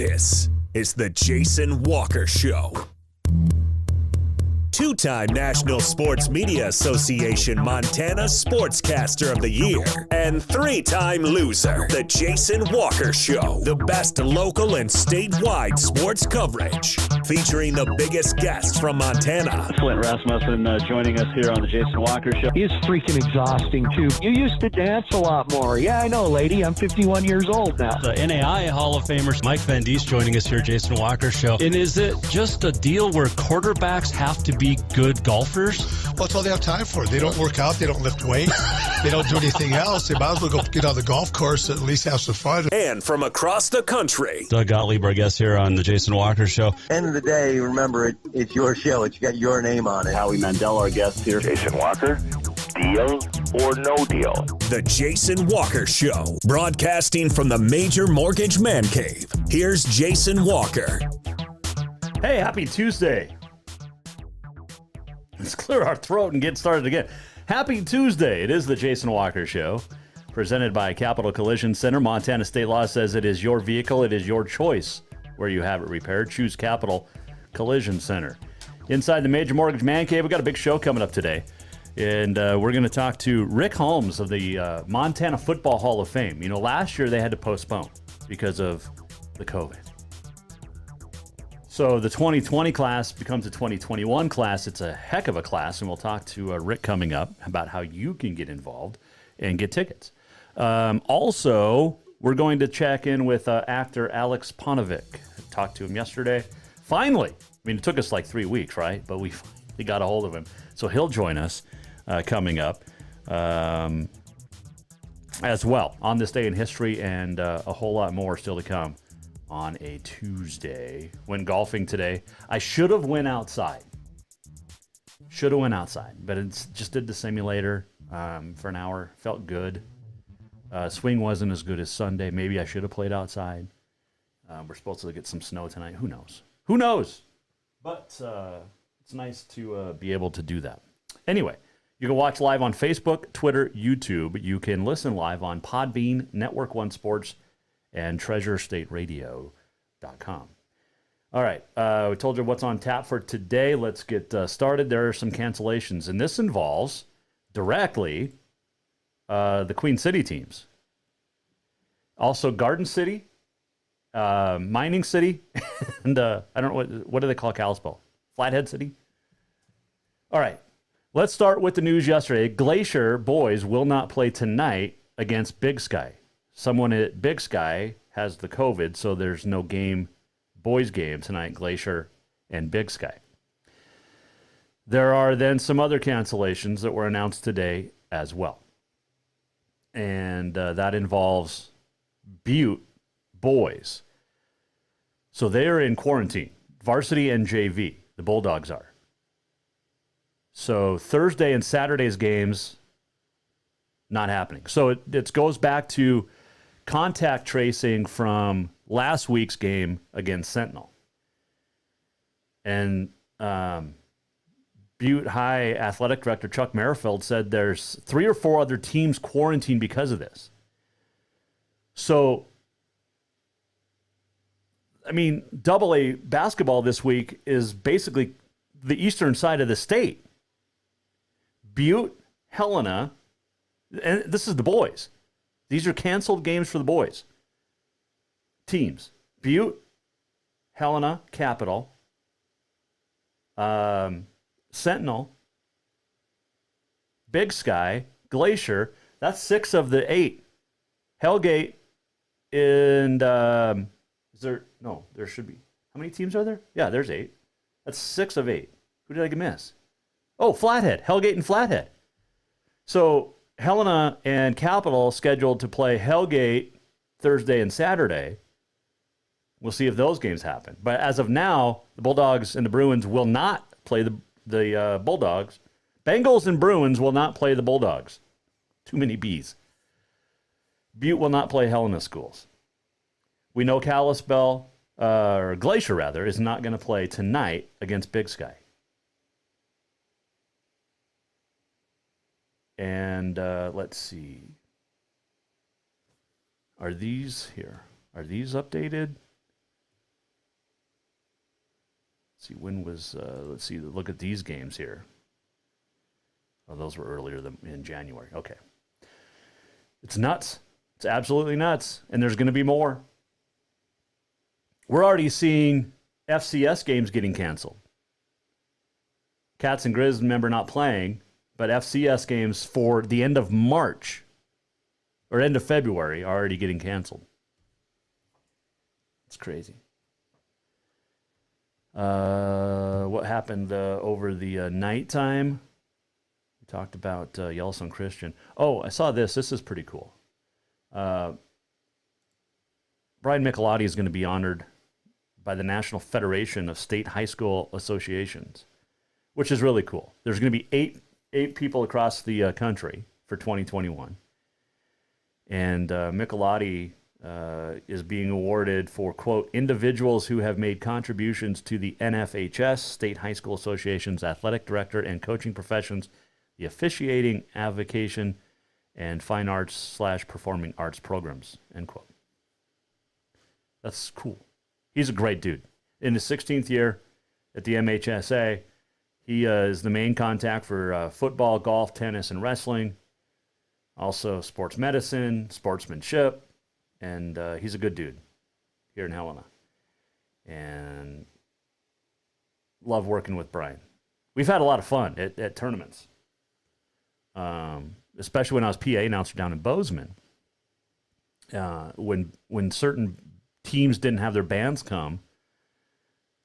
This is the Jason Walker Show. Two-time National Sports Media Association Montana Sportscaster of the Year and three-time loser, the Jason Walker Show. The best local and statewide sports coverage, featuring the biggest guests from Montana. Flint Rasmussen joining us here on the Jason Walker Show. He's freaking exhausting, too. You used to dance a lot more. Yeah, I know, lady. I'm 51 years old now. The NAI Hall of Famer Mike Van Diest joining us here, Jason Walker Show. And is it just a deal where quarterbacks have to be good golfers? Well, that's all they have time for. They don't work out. They don't lift weights. They don't do anything else. They might as well go get on the golf course and at least have some fun. And from across the country, Doug Gottlieb, our guest here on the Jason Walker Show. End of the day, remember, it's your show. It's got your name on it. Howie Mandel, our guest here. Jason Walker, deal or no deal? the Jason Walker Show, broadcasting from the Major Mortgage Man Cave. Here's Jason Walker. Hey, happy Tuesday. Let's clear our throat and get started again. Happy Tuesday. It is the Jason Walker Show, presented by Capital Collision Center. Montana state law says it is your vehicle. It is your choice where you have it repaired. Choose Capital Collision Center. Inside the Major Mortgage Man Cave, we've got a big show coming up today. And we're going to talk to Rick Holmes of the Montana Football Hall of Fame. You know, last year they had to postpone because of the COVID. So the 2020 class becomes a 2021 class. It's a heck of a class, and we'll talk to Rick coming up about how you can get involved and get tickets. Also, we're going to check in with actor Alex Ponovic. Talked to him yesterday. Finally, I mean, it took us like 3 weeks, right? But we finally got a hold of him. So he'll join us coming up as well on this day in history, and a whole lot more still to come on a Tuesday. Went golfing today. I should have went outside. But it's just did the simulator for an hour. Felt good. Swing wasn't as good as Sunday. Maybe I should have played outside. We're supposed to get some snow tonight. Who knows? But it's nice to be able to do that. Anyway, you can watch live on Facebook, Twitter, YouTube. You can listen live on Podbean, Network One Sports, and TreasureStateRadio.com. All right, we told you what's on tap for today. Let's get started. There are some cancellations, and this involves directly the Queen City teams. Also Garden City, Mining City, and I don't know, what do they call Kalispell? Flathead City? All right, let's start with the news yesterday. Glacier boys will not play tonight against Big Sky. Someone at Big Sky has the COVID, so there's no boys game tonight, Glacier and Big Sky. There are then some other cancellations that were announced today as well. And that involves Butte boys. So they are in quarantine, varsity and JV, the Bulldogs are. So Thursday and Saturday's games, not happening. So it goes back to contact tracing from last week's game against Sentinel. And Butte High Athletic Director Chuck Merrifield said there's 3 or 4 other teams quarantined because of this. So, I mean, AA basketball this week is basically the eastern side of the state. Butte, Helena, and this is the boys. These are canceled games for the boys. Teams. Butte, Helena, Capital, Sentinel, Big Sky, Glacier. That's 6 of the 8. Hellgate and there should be. How many teams are there? Yeah, there's 8. That's 6 of 8. Who did I miss? Oh, Flathead. Hellgate and Flathead. So Helena and Capital scheduled to play Hellgate Thursday and Saturday. We'll see if those games happen. But as of now, the Bulldogs and the Bruins will not play the Bulldogs. Bengals and Bruins will not play the Bulldogs. Too many B's. Butte will not play Helena schools. We know Kalispell, or Glacier rather, is not going to play tonight against Big Sky. And let's see. Are these here? Are these updated? see, when was, let's see, look at these games here. Oh, those were earlier in January. Okay. It's nuts. It's absolutely nuts. And there's going to be more. We're already seeing FCS games getting canceled. Cats and Grizz, remember, not playing, but FCS games for the end of March or end of February are already getting canceled. It's crazy. What happened over the nighttime? We talked about Yellowstone Christian. Oh, I saw this. This is pretty cool. Brian Michelotti is going to be honored by the National Federation of State High School Associations, which is really cool. There's going to be eight people across the country for 2021. And Michelotti is being awarded for, quote, individuals who have made contributions to the NFHS, State High School Association's athletic director and coaching professions, the officiating, avocation, and fine arts / performing arts programs, end quote. That's cool. He's a great dude. In his 16th year at the MHSA, he is the main contact for football, golf, tennis, and wrestling. Also sports medicine, sportsmanship, and he's a good dude here in Helena. And love working with Brian. We've had a lot of fun at tournaments, especially when I was PA announcer down in Bozeman. When certain teams didn't have their bands come,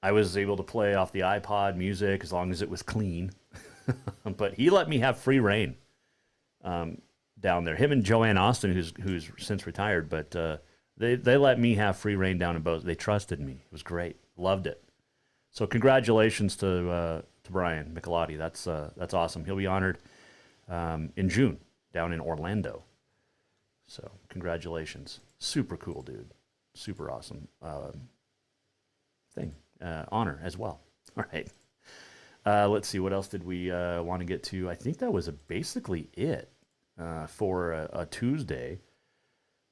I was able to play off the iPod music as long as it was clean. But he let me have free reign down there. Him and Joanne Austin, who's since retired, but they let me have free reign down in Bozeman. They trusted me. It was great. Loved it. So congratulations to Brian Michelotti. That's awesome. He'll be honored in June down in Orlando. So congratulations. Super cool, dude. Super awesome thing. Honor as well. All right. Let's see. What else did we want to get to? I think that was basically it for a Tuesday.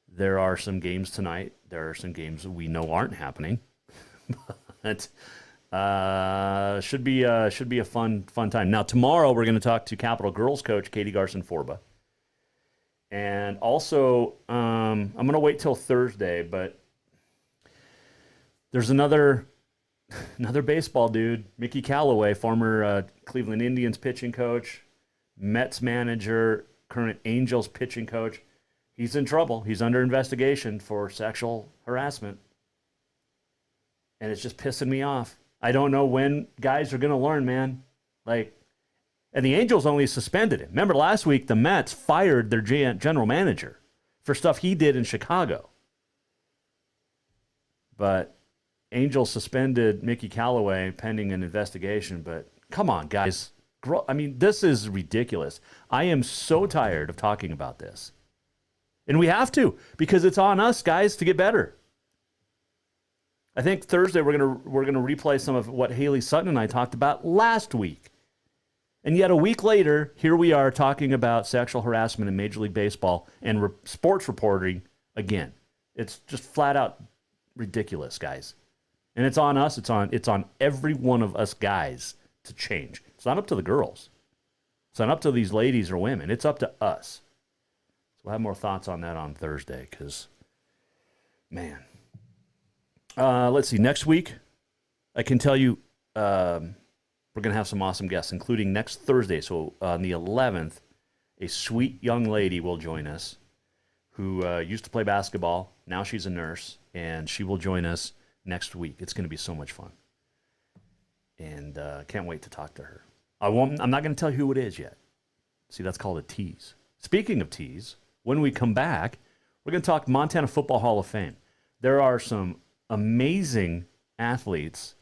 There are some games tonight. There are some games we know aren't happening. But should be a fun time. Now tomorrow we're going to talk to Capital girls coach Katie Garson-Forba. And also, I'm going to wait till Thursday, but there's another baseball dude, Mickey Callaway, former Cleveland Indians pitching coach, Mets manager, current Angels pitching coach. He's in trouble. He's under investigation for sexual harassment. And it's just pissing me off. I don't know when guys are going to learn, man. And the Angels only suspended him. Remember last week, the Mets fired their general manager for stuff he did in Chicago. But Angels suspended Mickey Callaway pending an investigation. But come on, guys. I mean, this is ridiculous. I am so tired of talking about this. And we have to, because it's on us, guys, to get better. I think Thursday we're gonna replay some of what Haley Sutton and I talked about last week. And yet a week later, here we are talking about sexual harassment in Major League Baseball and sports reporting again. It's just flat out ridiculous, guys. And it's on us. It's on every one of us guys to change. It's not up to the girls. It's not up to these ladies or women. It's up to us. So we'll have more thoughts on that on Thursday because, man. Let's see. Next week, I can tell you we're going to have some awesome guests, including next Thursday. So on the 11th, a sweet young lady will join us who used to play basketball. Now she's a nurse, and she will join us next week. It's going to be so much fun. And can't wait to talk to her. I'm not going to tell you who it is yet. See, that's called a tease. Speaking of tease, when we come back, we're going to talk Montana Football Hall of Fame. There are some amazing athletes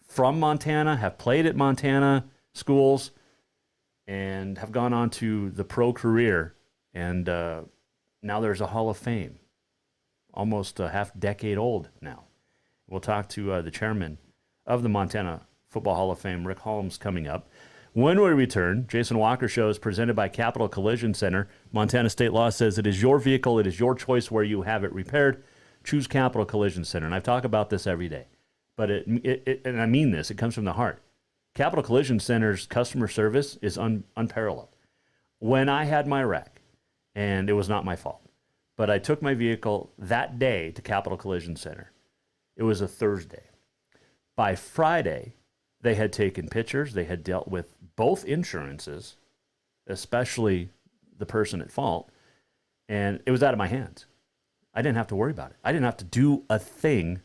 from Montana, have played at Montana schools, and have gone on to the pro career. And now there's a Hall of Fame, almost a half decade old now. We'll talk to the chairman of the Montana Football Hall of Fame, Rick Holmes, coming up. When we return, Jason Walker Show is presented by Capital Collision Center. Montana state law says it is your vehicle, it is your choice where you have it repaired. Choose Capital Collision Center. And I talk about this every day. but and I mean this, it comes from the heart. Capital Collision Center's customer service is unparalleled. When I had my wreck, and it was not my fault, but I took my vehicle that day to Capital Collision Center. It was a Thursday. By Friday, they had taken pictures. They had dealt with both insurances, especially the person at fault, and it was out of my hands. I didn't have to worry about it. I didn't have to do a thing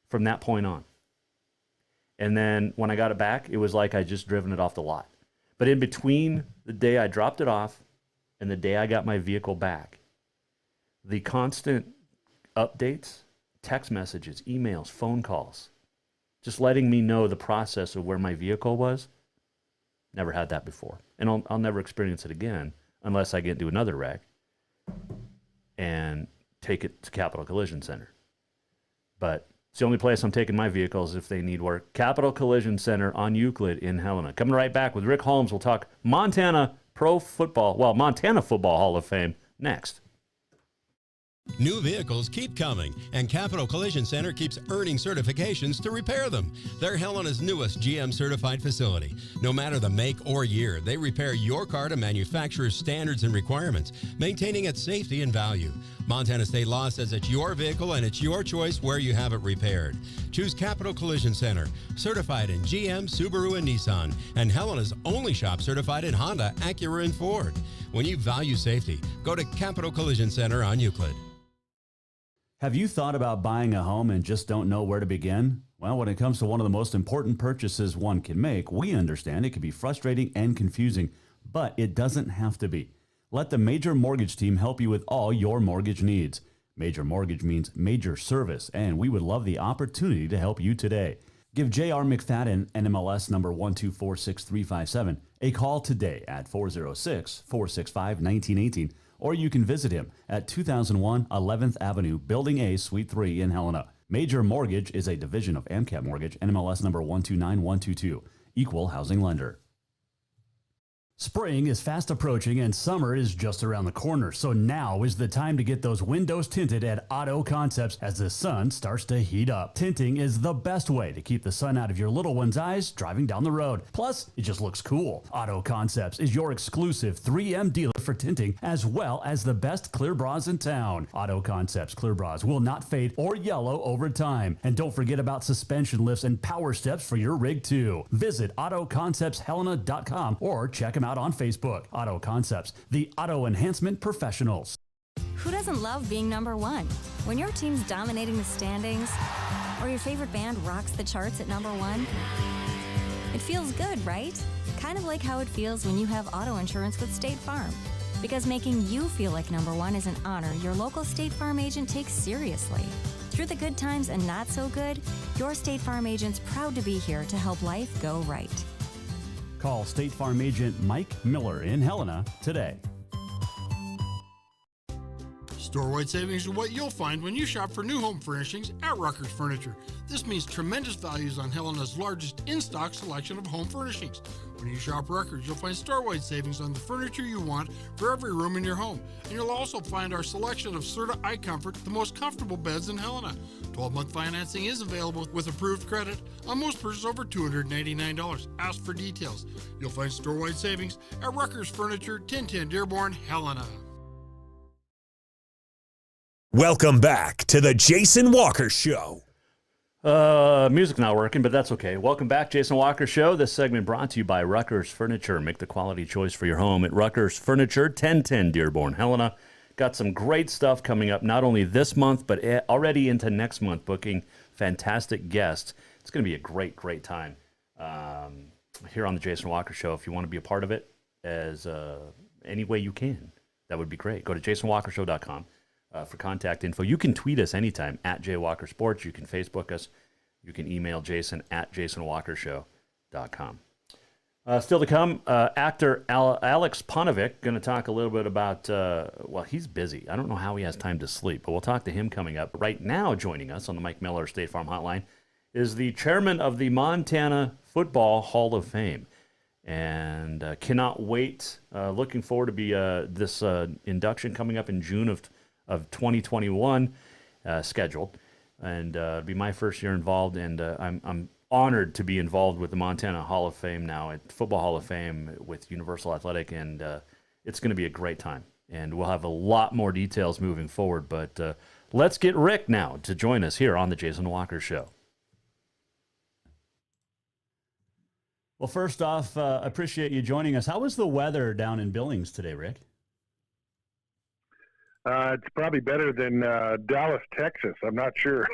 from that point on. And then when I got it back, it was like I just driven it off the lot. But in between the day I dropped it off and the day I got my vehicle back, the constant updates, text messages, emails, phone calls, just letting me know the process of where my vehicle was, never had that before. And I'll never experience it again unless I get into another wreck and take it to Capital Collision Center. But it's the only place I'm taking my vehicles if they need work. Capital Collision Center on Euclid in Helena. Coming right back with Rick Holmes. We'll talk Montana Football Hall of Fame next. New vehicles keep coming, and Capital Collision Center keeps earning certifications to repair them. They're Helena's newest GM-certified facility. No matter the make or year, they repair your car to manufacturer's standards and requirements, maintaining its safety and value. Montana state law says it's your vehicle and it's your choice where you have it repaired. Choose Capital Collision Center, certified in GM, Subaru, and Nissan, and Helena's only shop certified in Honda, Acura, and Ford. When you value safety, go to Capital Collision Center on Euclid. Have you thought about buying a home and just don't know where to begin? Well, when it comes to one of the most important purchases one can make, we understand it can be frustrating and confusing, but it doesn't have to be. Let the Major Mortgage team help you with all your mortgage needs. Major Mortgage means major service, and we would love the opportunity to help you today. Give J.R. McFadden, NMLS number 1246357, a call today at 406-465-1918. Or you can visit him at 2001 11th Avenue, Building A, Suite 3 in Helena. Major Mortgage is a division of AMCAP Mortgage, NMLS number 129122, equal housing lender. Spring is fast approaching and summer is just around the corner, so now is the time to get those windows tinted at Auto Concepts as the sun starts to heat up. Tinting is the best way to keep the sun out of your little one's eyes driving down the road. Plus, it just looks cool. Auto Concepts is your exclusive 3M dealer for tinting as well as the best clear bras in town. Auto Concepts clear bras will not fade or yellow over time. And don't forget about suspension lifts and power steps for your rig too. Visit AutoConceptsHelena.com or check them out on Facebook. Auto Concepts, the auto enhancement professionals. Who doesn't love being number one? When your team's dominating the standings, or your favorite band rocks the charts at number one, it feels good, right? Kind of like how it feels when you have auto insurance with State Farm. Because making you feel like number one is an honor your local State Farm agent takes seriously. Through the good times and not so good, your State Farm agent's proud to be here to help life go right. Call State Farm agent Mike Miller in Helena today. Store-wide savings are what you'll find when you shop for new home furnishings at Rucker's Furniture. This means tremendous values on Helena's largest in-stock selection of home furnishings. When you shop Rucker's, you'll find store-wide savings on the furniture you want for every room in your home. And you'll also find our selection of Serta iComfort, the most comfortable beds in Helena. 12-month financing is available with approved credit on most purchases over $289. Ask for details. You'll find store-wide savings at Rucker's Furniture, 1010 Dearborn, Helena. Welcome back to the Jason Walker Show. Music's not working, but that's okay. Welcome back, Jason Walker Show. This segment brought to you by Rucker's Furniture. Make the quality choice for your home at Rucker's Furniture, 1010 Dearborn, Helena. Got some great stuff coming up, not only this month, but already into next month, booking fantastic guests. It's going to be a great, great time here on the Jason Walker Show. If you want to be a part of it as any way you can, that would be great. Go to jasonwalkershow.com. For contact info. You can tweet us anytime at JWalkerSports. You can Facebook us. You can email Jason at jasonwalkershow.com. Still to come, actor Alex Ponovic, going to talk a little bit about, well, he's busy. I don't know how he has time to sleep, but we'll talk to him coming up. Right now, joining us on the Mike Miller State Farm Hotline is the chairman of the Montana Football Hall of Fame. And cannot wait. Looking forward to be this induction coming up in June of 2021 scheduled. and it'll be my first year involved, and I'm honored to be involved with the Montana Hall of Fame now, at Football Hall of Fame with Universal Athletic, and it's going to be a great time. And we'll have a lot more details moving forward, but let's get Rick now to join us here on the Jason Walker Show. Well, first off, appreciate you joining us. How was the weather down in Billings today, Rick? It's probably better than Dallas, Texas. I'm not sure.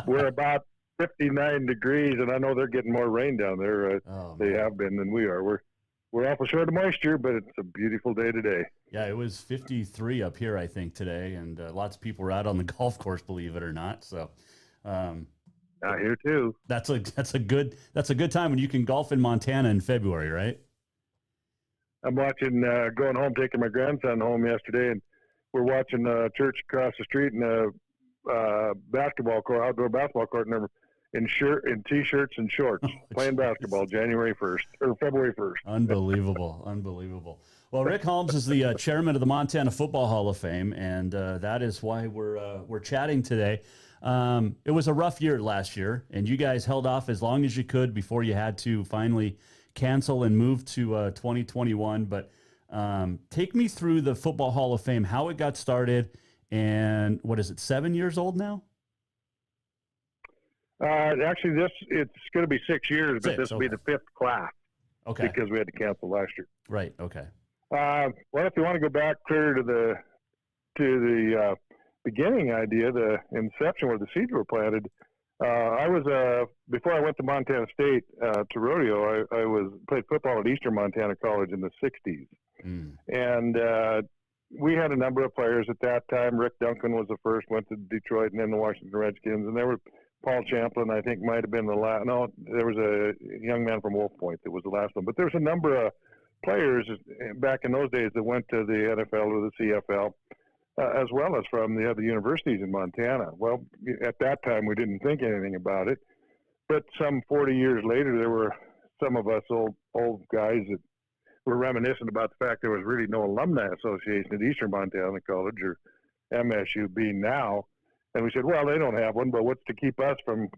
We're about 59 degrees, and I know they're getting more rain down there. They have been than we are. We're awful short of moisture, but it's a beautiful day today. Yeah, it was 53 up here, I think, today, and lots of people were out on the golf course, believe it or not. So, out here too. That's a good time when you can golf in Montana in February, right? I'm watching, going home, taking my grandson home yesterday, and we're watching a church across the street in a basketball court, outdoor basketball court, and in t-shirts and shorts, playing basketball January 1st or February 1st. Unbelievable. Well, Rick Holmes is the chairman of the Montana Football Hall of Fame, and that is why we're chatting today. It was a rough year last year, and you guys held off as long as you could before you had to finally cancel and move to 2021. But take me through the Football Hall of Fame, how it got started, and what is it, 7 years old now? Actually, it's going to be 6 years, but this will be the fifth class. Okay. Because we had to cancel last year. Right. Okay. Well, if you want to go back clear to the beginning idea, the inception where the seeds were planted, I was before I went to Montana State to rodeo. I played football at Eastern Montana College in the '60s, and we had a number of players at that time. Rick Duncan was the first, went to Detroit, and then the Washington Redskins, and there were Paul Champlin, I think, might have been the last. No, there was a young man from Wolf Point that was the last one. But there was a number of players back in those days that went to the NFL or the CFL, as well as from the other universities in Montana. Well, at that time, we didn't think anything about it. But some 40 years later, there were some of us old guys that were reminiscent about the fact there was really no alumni association at Eastern Montana College, or MSU being now. And we said, well, they don't have one, but what's to keep us from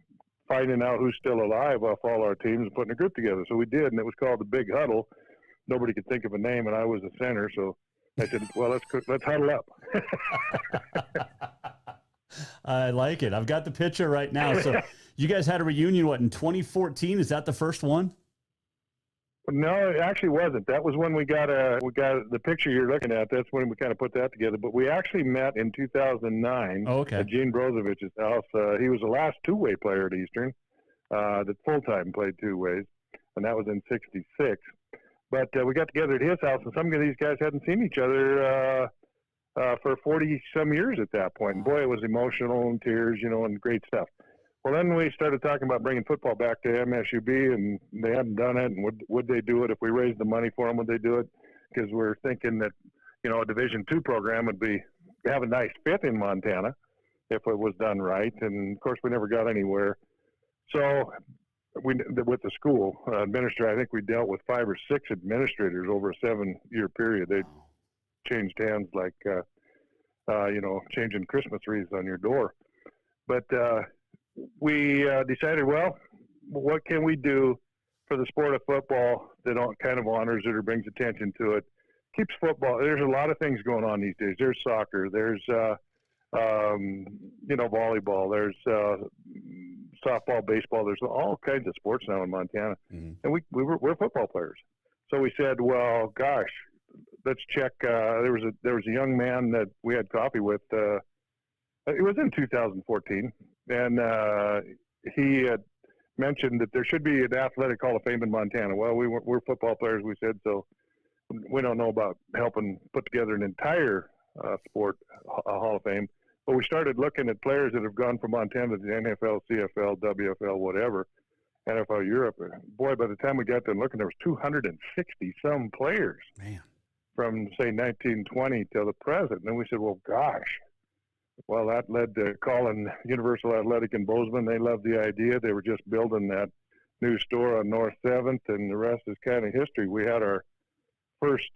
finding out who's still alive off all our teams and putting a group together? So we did, and it was called the Big Huddle. Nobody could think of a name, and I was the center, so I said, well, let's huddle up. I like it. I've got the picture right now. So you guys had a reunion, in 2014? Is that the first one? No, it actually wasn't. That was when we got the picture you're looking at. That's when we kind of put that together. But we actually met in 2009 at Gene Brozovich's house. He was the last two-way player at Eastern that full-time played two ways, and that was in '66. But we got together at his house, and some of these guys hadn't seen each other for 40-some years at that point. And boy, it was emotional and tears, and great stuff. Well, then we started talking about bringing football back to MSUB, and they hadn't done it. And would they do it if we raised the money for them? Would they do it? Because we're thinking that a Division II program would have a nice fit in Montana if it was done right. And of course, we never got anywhere. So with the school administrator, I think we dealt with 5 or 6 administrators over a 7-year period. They changed hands like changing Christmas wreaths on your door. But we decided, well, what can we do for the sport of football that kind of honors it or brings attention to it, keeps football. There's a lot of things going on these days. There's soccer, there's volleyball, there's softball, baseball. There's all kinds of sports now in Montana, and we're football players. So we said, well, gosh, let's check. There was a young man that we had coffee with. It was in 2014. And he had mentioned that there should be an athletic Hall of Fame in Montana. Well, we're football players, we said, so we don't know about helping put together an entire sport Hall of Fame. But we started looking at players that have gone from Montana to the NFL, CFL, WFL, whatever, NFL Europe. Boy, by the time we got done looking, there was 260-some players from, say, 1920 till the present. And then we said, well, gosh. Well, that led to calling Universal Athletic in Bozeman. They loved the idea. They were just building that new store on North 7th, and the rest is kind of history. We had our first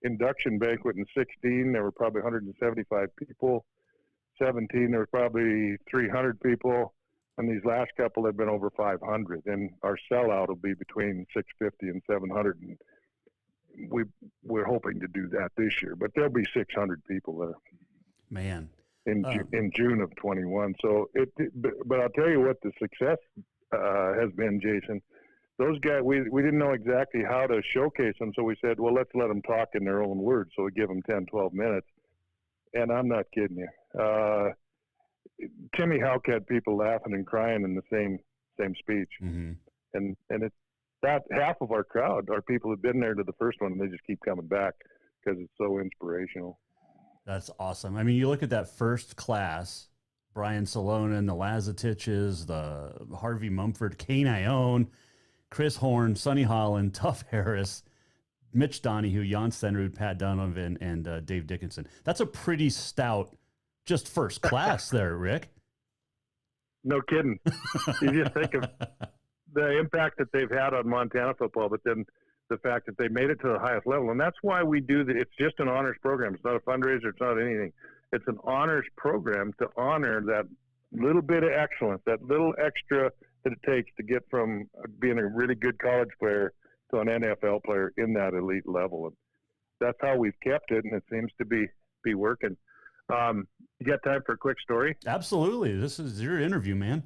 induction banquet in '16. There were probably 175 people. 17, there were probably 300 people, and these last couple have been over 500. And our sellout will be between 650 and 700. And we're hoping to do that this year, but there'll be 600 people there. Man. In June of 21. So but I'll tell you what the success has been, Jason. Those guys, we didn't know exactly how to showcase them, so we said, well, let's let them talk in their own words. So we give them 10, 12 minutes. And I'm not kidding you. Timmy Houck had people laughing and crying in the same speech. Mm-hmm. And it's that half of our crowd are people who've been there to the first one, and they just keep coming back because it's so inspirational. That's awesome. I mean, you look at that first class, Brian Salonen, the Lazatiches, the Harvey Mumford, Kane Ione, Chris Horn, Sonny Holland, Tuff Harris, Mitch Donahue, Jan Stenrud, Pat Donovan, and Dave Dickinson. That's a pretty stout, just first class there, Rick. No kidding. You just think of the impact that they've had on Montana football, but then the fact that they made it to the highest level. And that's why we do it's just an honors program. It's not a fundraiser. It's not anything. It's an honors program to honor that little bit of excellence, that little extra that it takes to get from being a really good college player to an NFL player in that elite level. And that's how we've kept it, and it seems to be working. You got time for a quick story? Absolutely. This is your interview, man.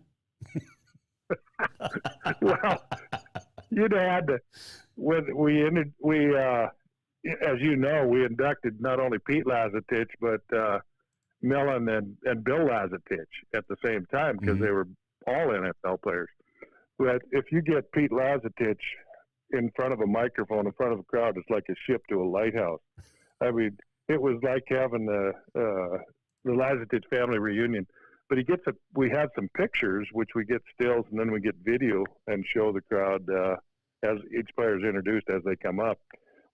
Well, you'd had to. As you know, we inducted not only Pete Lazatich, but Millen and Bill Lazatich at the same time because they were all NFL players. But if you get Pete Lazatich in front of a microphone, in front of a crowd, it's like a ship to a lighthouse. I mean, it was like having the Lazatich family reunion. But we had some pictures, which we get stills, and then we get video and show the crowd as each player is introduced as they come up.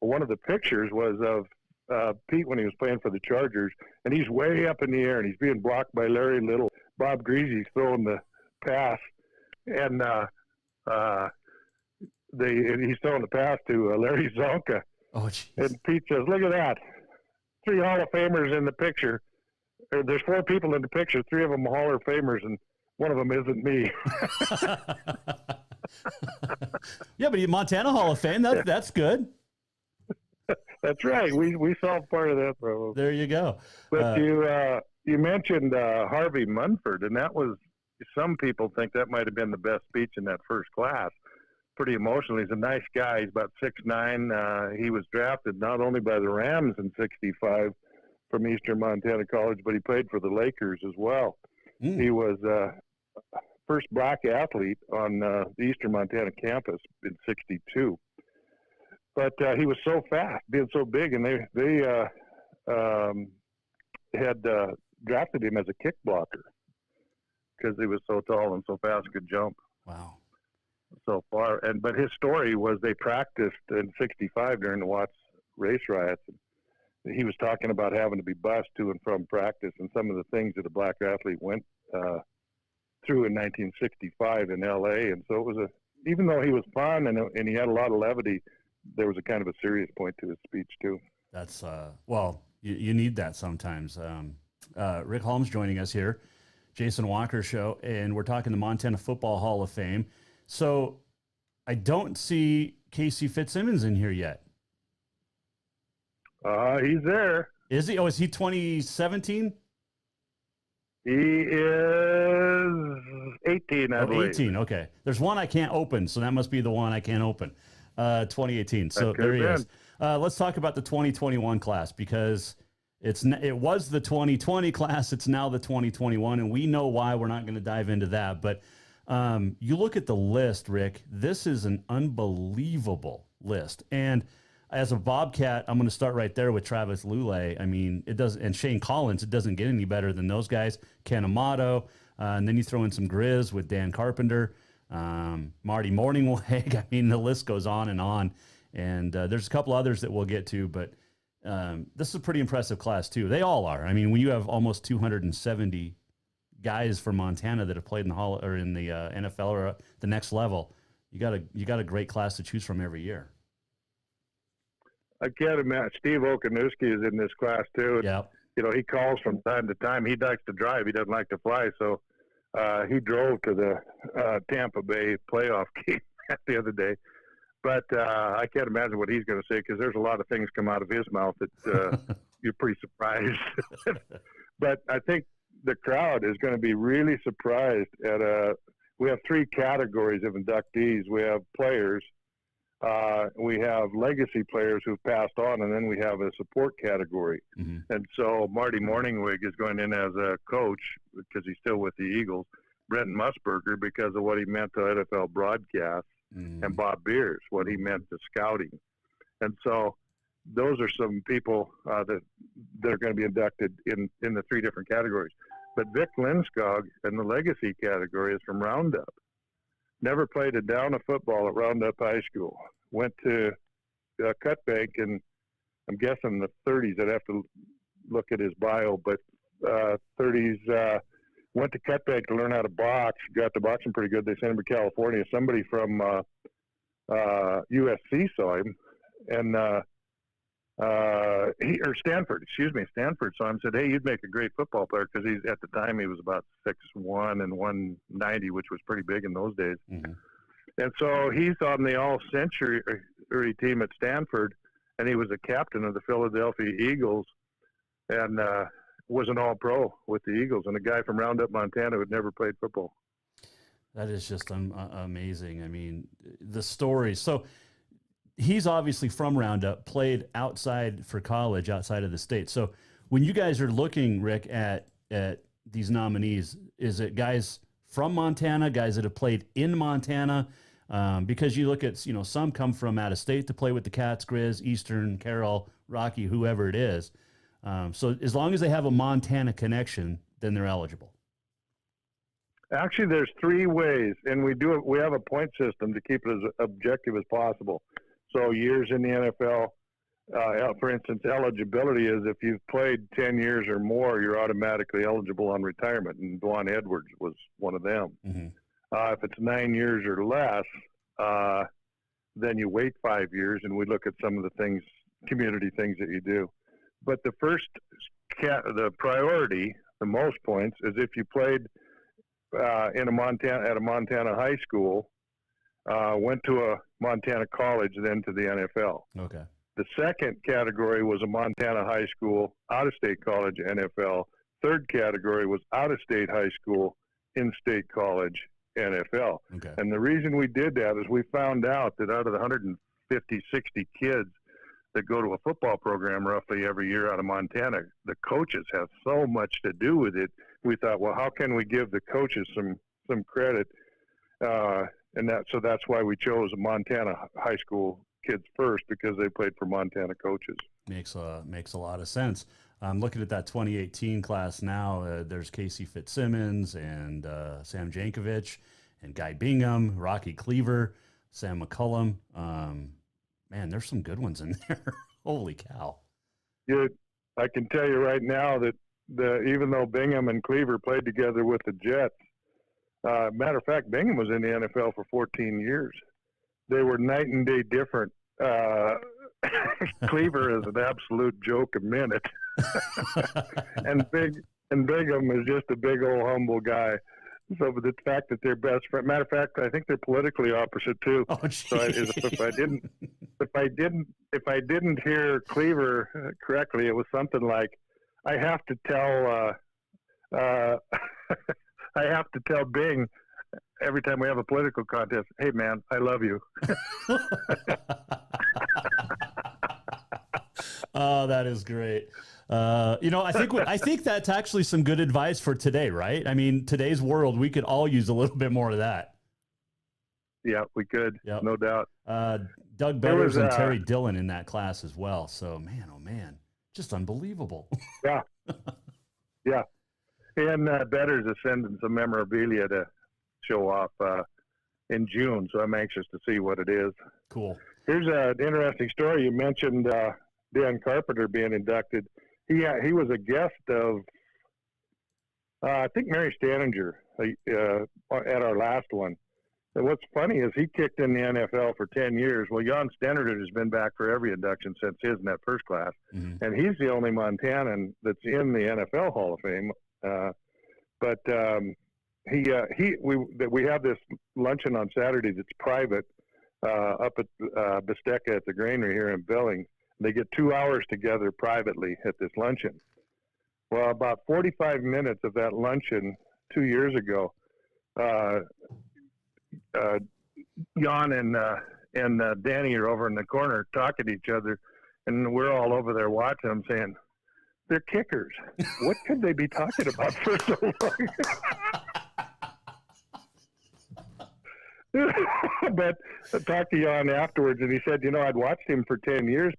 Well, one of the pictures was of Pete when he was playing for the Chargers, and he's way up in the air, and he's being blocked by Larry Little. Bob Greasy's throwing the pass, and he's throwing the pass to Larry Zonka. Oh, geez. And Pete says, look at that. 3 Hall of Famers in the picture. There's 4 people in the picture. 3 of them are Hall of Famers, and one of them isn't me. Yeah, but Montana Hall of Fame, that's good. That's right. We solved part of that problem. There you go. But you mentioned Harvey Mumford, and that was, some people think that might have been the best speech in that first class. Pretty emotional. He's a nice guy. He's about 6'9". He was drafted not only by the Rams in '65 from Eastern Montana College, but he played for the Lakers as well. He was first black athlete on the Eastern Montana campus in '62. But he was so fast, being so big, and they had drafted him as a kick blocker because he was so tall and so fast, could jump. Wow. So far. But his story was they practiced in '65 during the Watts race riots. He was talking about having to be bused to and from practice and some of the things that a black athlete went through in 1965 in L.A. And so it was even though he was fun and he had a lot of levity, there was a kind of a serious point to his speech too. That's well, you need that sometimes. Rick Holmes joining us here, Jason Walker Show, and we're talking the Montana Football Hall of Fame. So I don't see Casey Fitzsimmons in here yet. He's there. Is he? Oh, is he 2017? He is 18, I believe. 18, okay. There's one I can't open, so that must be the one I can't open. 2018. So there he is. Let's talk about the 2021 class because it was the 2020 class. It's now the 2021, and we know why. We're not going to dive into that. But you look at the list, Rick. This is an unbelievable list. And as a Bobcat, I'm going to start right there with Travis Lulay. I mean, it does, and Shane Collins. It doesn't get any better than those guys. Ken Amato, and then you throw in some Grizz with Dan Carpenter, Marty Morningweg. I mean, the list goes on. And there's a couple others that we'll get to, but this is a pretty impressive class too. They all are. I mean, when you have almost 270 guys from Montana that have played in the Hall or in the NFL or the next level, you got a great class to choose from every year. I can't imagine. Steve Okanuski is in this class too. Yeah. he calls from time to time. He likes to drive. He doesn't like to fly. So he drove to the Tampa Bay playoff game the other day. But I can't imagine what he's going to say, because there's a lot of things come out of his mouth that you're pretty surprised. But I think the crowd is going to be really surprised at we have 3 categories of inductees. We have players, we have legacy players who've passed on, and then we have a support category. Mm-hmm. And so Marty Morningwig is going in as a coach because he's still with the Eagles. Brent Musburger because of what he meant to NFL broadcast, and Bob Beers, what he meant to scouting. And so those are some people that are going to be inducted in the 3 different categories. But Vic Lindskog in the legacy category is from Roundup. Never played a down of football at Roundup High School. Went to Cut Bank in, I'm guessing, the 30s. I'd have to look at his bio, but 30s. Went to Cut Bank to learn how to box. Got to boxing pretty good. They sent him to California. Somebody from USC saw him, and Stanford saw him and said, "Hey, you'd make a great football player," because at the time he was about 6'1" and 190, which was pretty big in those days. Mm-hmm. And so he's on the all-century team at Stanford, and he was a captain of the Philadelphia Eagles, and was an all-pro with the Eagles, and a guy from Roundup, Montana, who had never played football. That is just amazing. I mean, the stories. So he's obviously from Roundup, played outside for college, outside of the state. So when you guys are looking, Rick, at these nominees, is it guys from Montana, guys that have played in Montana? Because you look at, some come from out of state to play with the Cats, Grizz, Eastern, Carroll, Rocky, whoever it is. So as long as they have a Montana connection, then they're eligible. Actually, there's 3 ways, and we have a point system to keep it as objective as possible. So years in the NFL, for instance, eligibility is if you've played 10 years or more, you're automatically eligible on retirement, and Dwan Edwards was one of them. Mm-hmm. If it's 9 years or less, then you wait 5 years, and we look at some of the things, community things that you do. But the the priority, the most points, is if you played at a Montana high school, went to a Montana college, then to the NFL. Okay. The second category was a Montana high school, out-of-state college, NFL. Third category was out-of-state high school, in-state college, NFL. Okay. And the reason we did that is we found out that out of the 150, 60 kids that go to a football program roughly every year out of Montana, the coaches have so much to do with it. We thought, well, how can we give the coaches some credit? And so that's why we chose Montana high school kids first, because they played for Montana coaches. Makes a lot of sense. I'm looking at that 2018 class now. There's Casey Fitzsimmons and Sam Jankovic and Guy Bingham, Rocky Cleaver, Sam McCullum. Man, there's some good ones in there. Holy cow. I can tell you right now that even though Bingham and Cleaver played together with the Jets, matter of fact, Bingham was in the NFL for 14 years. They were night and day different. Cleaver is an absolute joke a minute. and Bingham is just a big old humble guy. So the fact that they're best friends, matter of fact, I think they're politically opposite too. Oh, so if I didn't hear Cleaver correctly, it was something like, I have to tell Bing every time we have a political contest, hey man, I love you. Oh, that is great. I think that's actually some good advice for today, right? I mean, today's world, we could all use a little bit more of that. Yeah, we could. Yep. No doubt. Doug Betters and Terry Dillon in that class as well. So, man, oh man, just unbelievable. Yeah. Yeah. And Betters is sending some memorabilia to show off in June, so I'm anxious to see what it is. Cool. Here's an interesting story. You mentioned Dan Carpenter being inducted. He was a guest of, I think, Mary Staninger at our last one. And what's funny is he kicked in the NFL for 10 years. Well, Jan Stenerud has been back for every induction since his in that first class. Mm-hmm. And he's the only Montanan that's in the NFL Hall of Fame. We have this luncheon on Saturday that's private up at Bisteca at the Granary here in Billings. They get 2 hours together privately at this luncheon. Well, about 45 minutes of that luncheon 2 years ago, Jan and Danny are over in the corner talking to each other, and we're all over there watching them saying, they're kickers. What could they be talking about for so long? But I talked to Jan afterwards, and he said, I'd watched him for 10 years.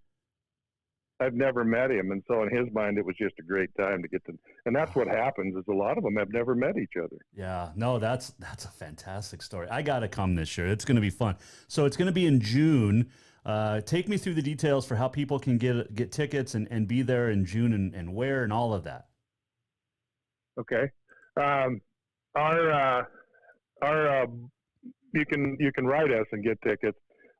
I've never met him. And so in his mind, it was just a great time to get to. And that's what happens is a lot of them have never met each other. Yeah, no, that's a fantastic story. I got to come this year. It's going to be fun. So it's going to be in June. Take me through the details for how people can get tickets and be there in June and where and all of that. Okay. You can write us and get tickets.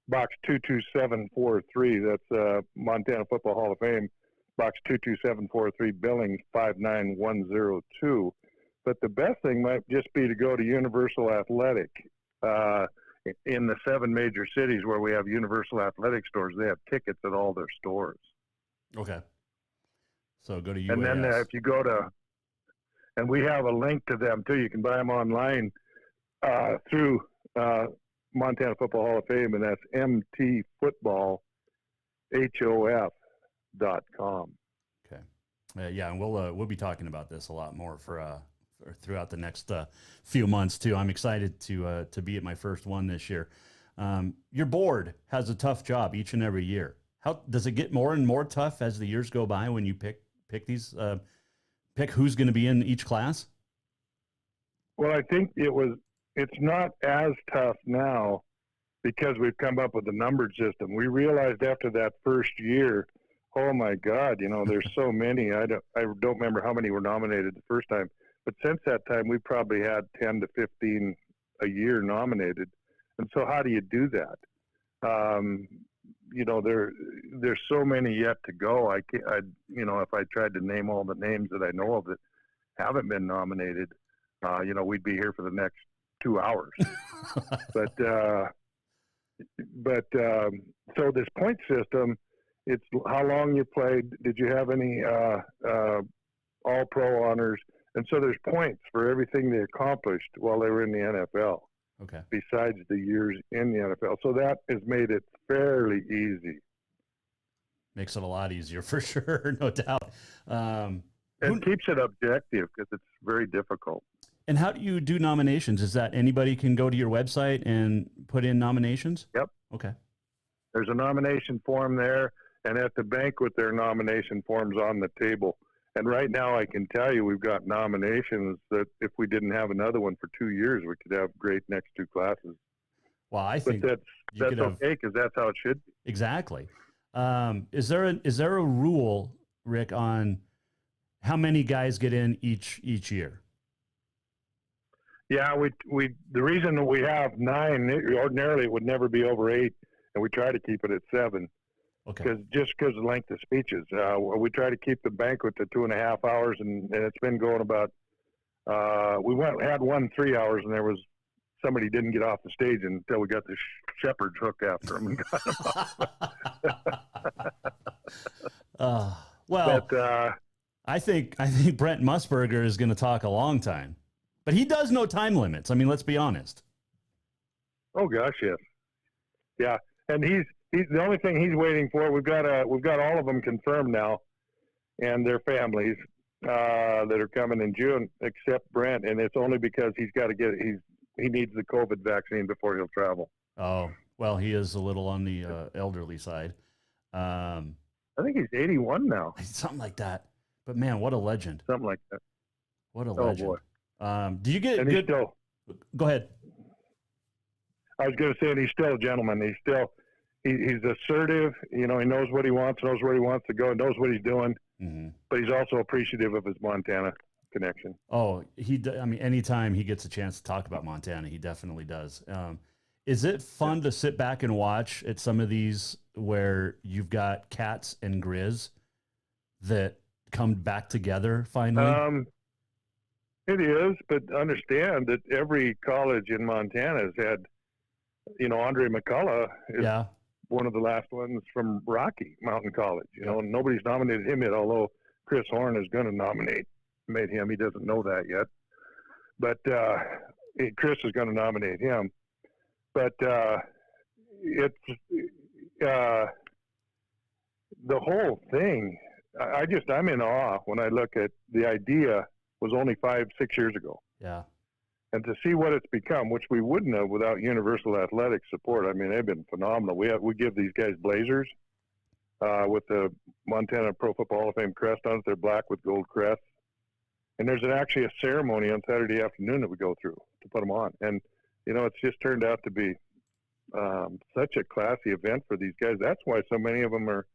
Box 22743. That's Montana Football Hall of Fame. Box 22743, Billings 59102. But the best thing might just be to go to Universal Athletic in the 7 major cities where we have Universal Athletic stores. They have tickets at all their stores. Okay. So go to UAS. And then if you go to, and we have a link to them too. You can buy them online through Montana Football Hall of Fame, and that's mtfootballhof.com. Okay. Yeah, and we'll be talking about this a lot more for throughout the next few months too. I'm excited to be at my first one this year. Your board has a tough job each and every year. How does it get more and more tough as the years go by when you pick these pick who's going to be in each class? Well, I think it's not as tough now because we've come up with a numbered system. We realized after that first year, oh my God, there's so many. I don't remember how many were nominated the first time, but since that time, we probably had 10 to 15 a year nominated. And so how do you do that? There's so many yet to go. If I tried to name all the names that I know of that haven't been nominated, we'd be here for the next 2 hours. So this point system, it's how long you played. Did you have any all pro honors? And so there's points for everything they accomplished while they were in the NFL. Okay. Besides the years in the NFL. So that has made it fairly easy. Makes it a lot easier for sure, no doubt. It keeps it objective because it's very difficult. And how do you do nominations? Is that anybody can go to your website and put in nominations? Yep. Okay. There's a nomination form there, and at the banquet, there are nomination forms on the table. And right now, I can tell you we've got nominations that if we didn't have another one for 2 years, we could have great next 2 classes. Well, I think that's okay because that's how it should be. Exactly. Is there a rule, Rick, on how many guys get in each year? Yeah, we the reason that we have 9, ordinarily it would never be over 8, and we try to keep it at 7. Okay. Because of the length of speeches, we try to keep the banquet to 2.5 hours, and it's been going about. We had one 3 hours, and there was somebody didn't get off the stage until we got the shepherd's hook after him and got him off. Well, I think Brent Musburger is going to talk a long time. But he does know time limits. I mean, let's be honest. Oh gosh, yes, yeah. And he's the only thing he's waiting for. We've got all of them confirmed now, and their families that are coming in June, except Brent. And it's only because he's got to he needs the COVID vaccine before he'll travel. Oh well, he is a little on the elderly side. I think he's 81 now, something like that. But man, what a legend! Something like that. What a legend! Oh boy. Do you get good? Go ahead. I was going to say, and he's still a gentleman. He's assertive. He knows what he wants, knows where he wants to go, knows what he's doing. Mm-hmm. But he's also appreciative of his Montana connection. Oh, I mean, anytime he gets a chance to talk about Montana, he definitely does. Is it fun to sit back and watch at some of these where you've got Cats and Grizz that come back together finally? It is, but understand that every college in Montana has had, Andre McCullough is one of the last ones from Rocky Mountain College. Nobody's nominated him yet, although Chris Horn is going to nominate him. He doesn't know that yet. But Chris is going to nominate him. But it's the whole thing. I'm in awe when I look at the idea was only 5-6 years ago. Yeah. And to see what it's become, which we wouldn't have without Universal Athletics support. I mean, they've been phenomenal. We give these guys blazers with the Montana Pro Football Hall of Fame crest on it. They're black with gold crests. And there's actually a ceremony on Saturday afternoon that we go through to put them on. And, it's just turned out to be such a classy event for these guys. That's why so many of them are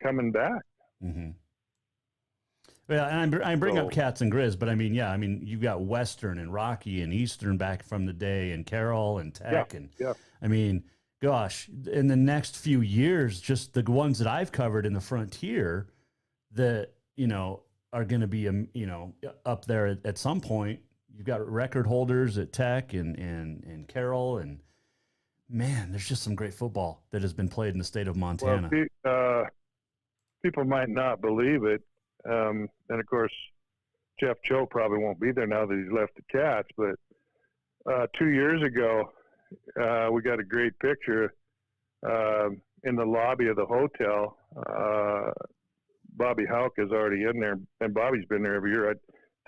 coming back. Mm-hmm. Yeah, and I bring up Cats and Grizz, but you've got Western and Rocky and Eastern back from the day, and Carroll and Tech, gosh, in the next few years, just the ones that I've covered in the Frontier, that are going to be up there at some point. You've got record holders at Tech and Carroll, and man, there's just some great football that has been played in the state of Montana. Well, people might not believe it. And of course, Jeff Cho probably won't be there now that he's left the Cats. But 2 years ago, we got a great picture in the lobby of the hotel. Bobby Houck is already in there, and Bobby's been there every year. I'd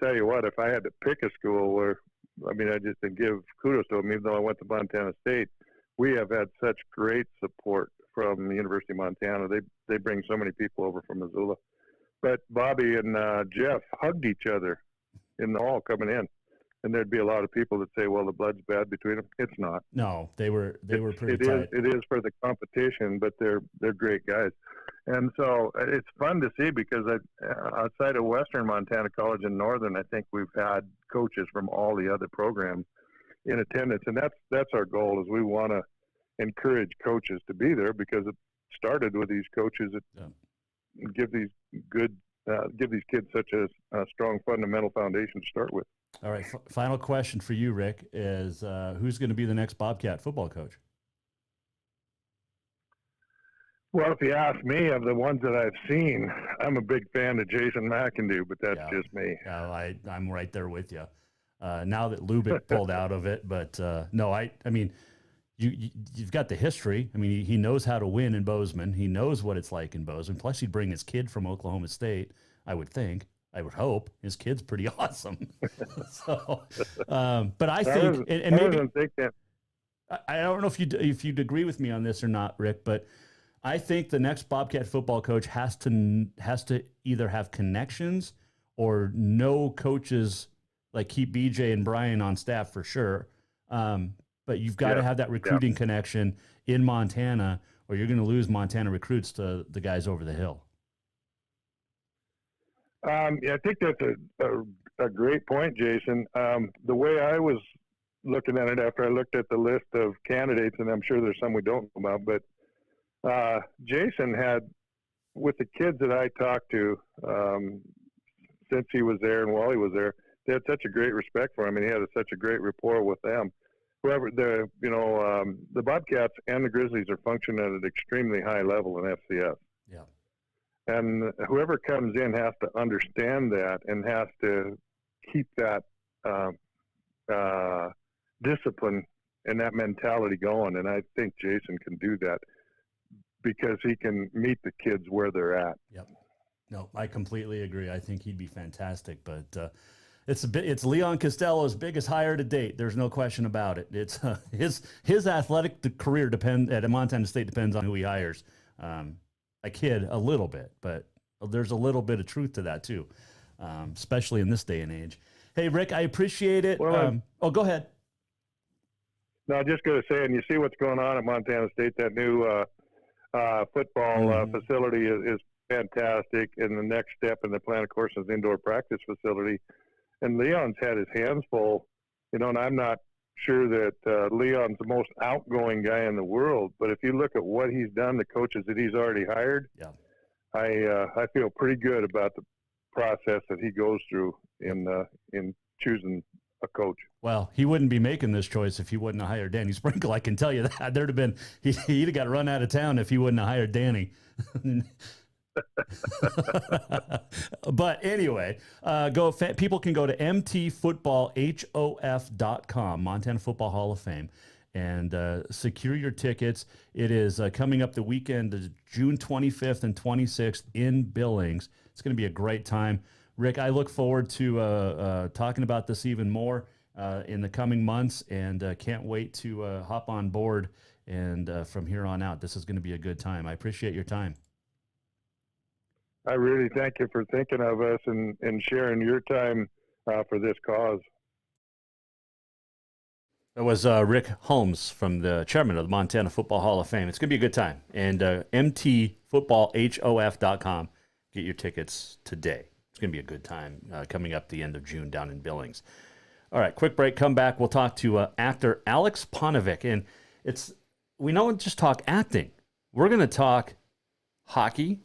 tell you what, if I had to pick a school where, I just give kudos to him, even though I went to Montana State, we have had such great support from the University of Montana. They bring so many people over from Missoula. But Bobby and Jeff hugged each other in the hall coming in, and there'd be a lot of people that say, "Well, the blood's bad between them." It's not. No, they were pretty tight. It is for the competition, but they're great guys, and so it's fun to see because outside of Western Montana College and Northern, I think we've had coaches from all the other programs in attendance, and that's our goal. Is we want to encourage coaches to be there because it started with these coaches that give these kids such a strong fundamental foundation to start with. All right. Final question for you, Rick, is who's going to be the next Bobcat football coach? Well, if you ask me, of the ones that I've seen, I'm a big fan of Jason McIndoe, but that's just me. Yeah, I'm right there with you. Now that Lubick pulled out of it, but no, I mean, you've got the history. I mean, he knows how to win in Bozeman. He knows what it's like in Bozeman. Plus, he'd bring his kid from Oklahoma State, I would think. I would hope. His kid's pretty awesome. So, but I think, and maybe I don't know if you'd agree with me on this or not, Rick, but I think the next Bobcat football coach has to either have connections or know coaches, like keep BJ and Brian on staff for sure. But you've got to have that recruiting connection in Montana, or you're going to lose Montana recruits to the guys over the hill. I think that's a great point, Jason. The way I was looking at it after I looked at the list of candidates, and I'm sure there's some we don't know about, but Jason had, with the kids that I talked to since he was there and while he was there, they had such a great respect for him, and he had such a great rapport with them. Whoever the Bobcats and the Grizzlies are functioning at an extremely high level in FCS. Yeah. And whoever comes in has to understand that and has to keep that discipline and that mentality going. And I think Jason can do that because he can meet the kids where they're at. Yep. No, I completely agree. I think he'd be fantastic, but it's Leon Costello's biggest hire to date. There's no question about it. It's his athletic career at Montana State depends on who he hires. I kid a little bit, but there's a little bit of truth to that too, especially in this day and age. Hey, Rick, I appreciate it. Well, go ahead. No, just going to say, and you see what's going on at Montana State, that new football facility is fantastic. And the next step in the plan, of course, is indoor practice facility. And Leon's had his hands full, and I'm not sure that Leon's the most outgoing guy in the world, but if you look at what he's done, the coaches that he's already hired, yeah, I feel pretty good about the process that he goes through in choosing a coach. Well, he wouldn't be making this choice if he wouldn't have hired Danny Sprinkle. I can tell you that. There'd have been he'd have got run out of town if he wouldn't have hired Danny. But anyway, people can go to mtfootballhof.com, Montana Football Hall of Fame, and secure your tickets. It is coming up the weekend, June 25th and 26th in Billings. It's going to be a great time. Rick, I look forward to talking about this even more in the coming months, and can't wait to hop on board. And from here on out, this is going to be a good time. I appreciate your time. I really thank you for thinking of us and sharing your time for this cause. That was Rick Holmes, from the chairman of the Montana Football Hall of Fame. It's going to be a good time. And mtfootballhof.com. Get your tickets today. It's going to be a good time coming up the end of June down in Billings. All right, quick break. Come back. We'll talk to actor Alex Ponovic. And we don't just talk acting. We're going to talk hockey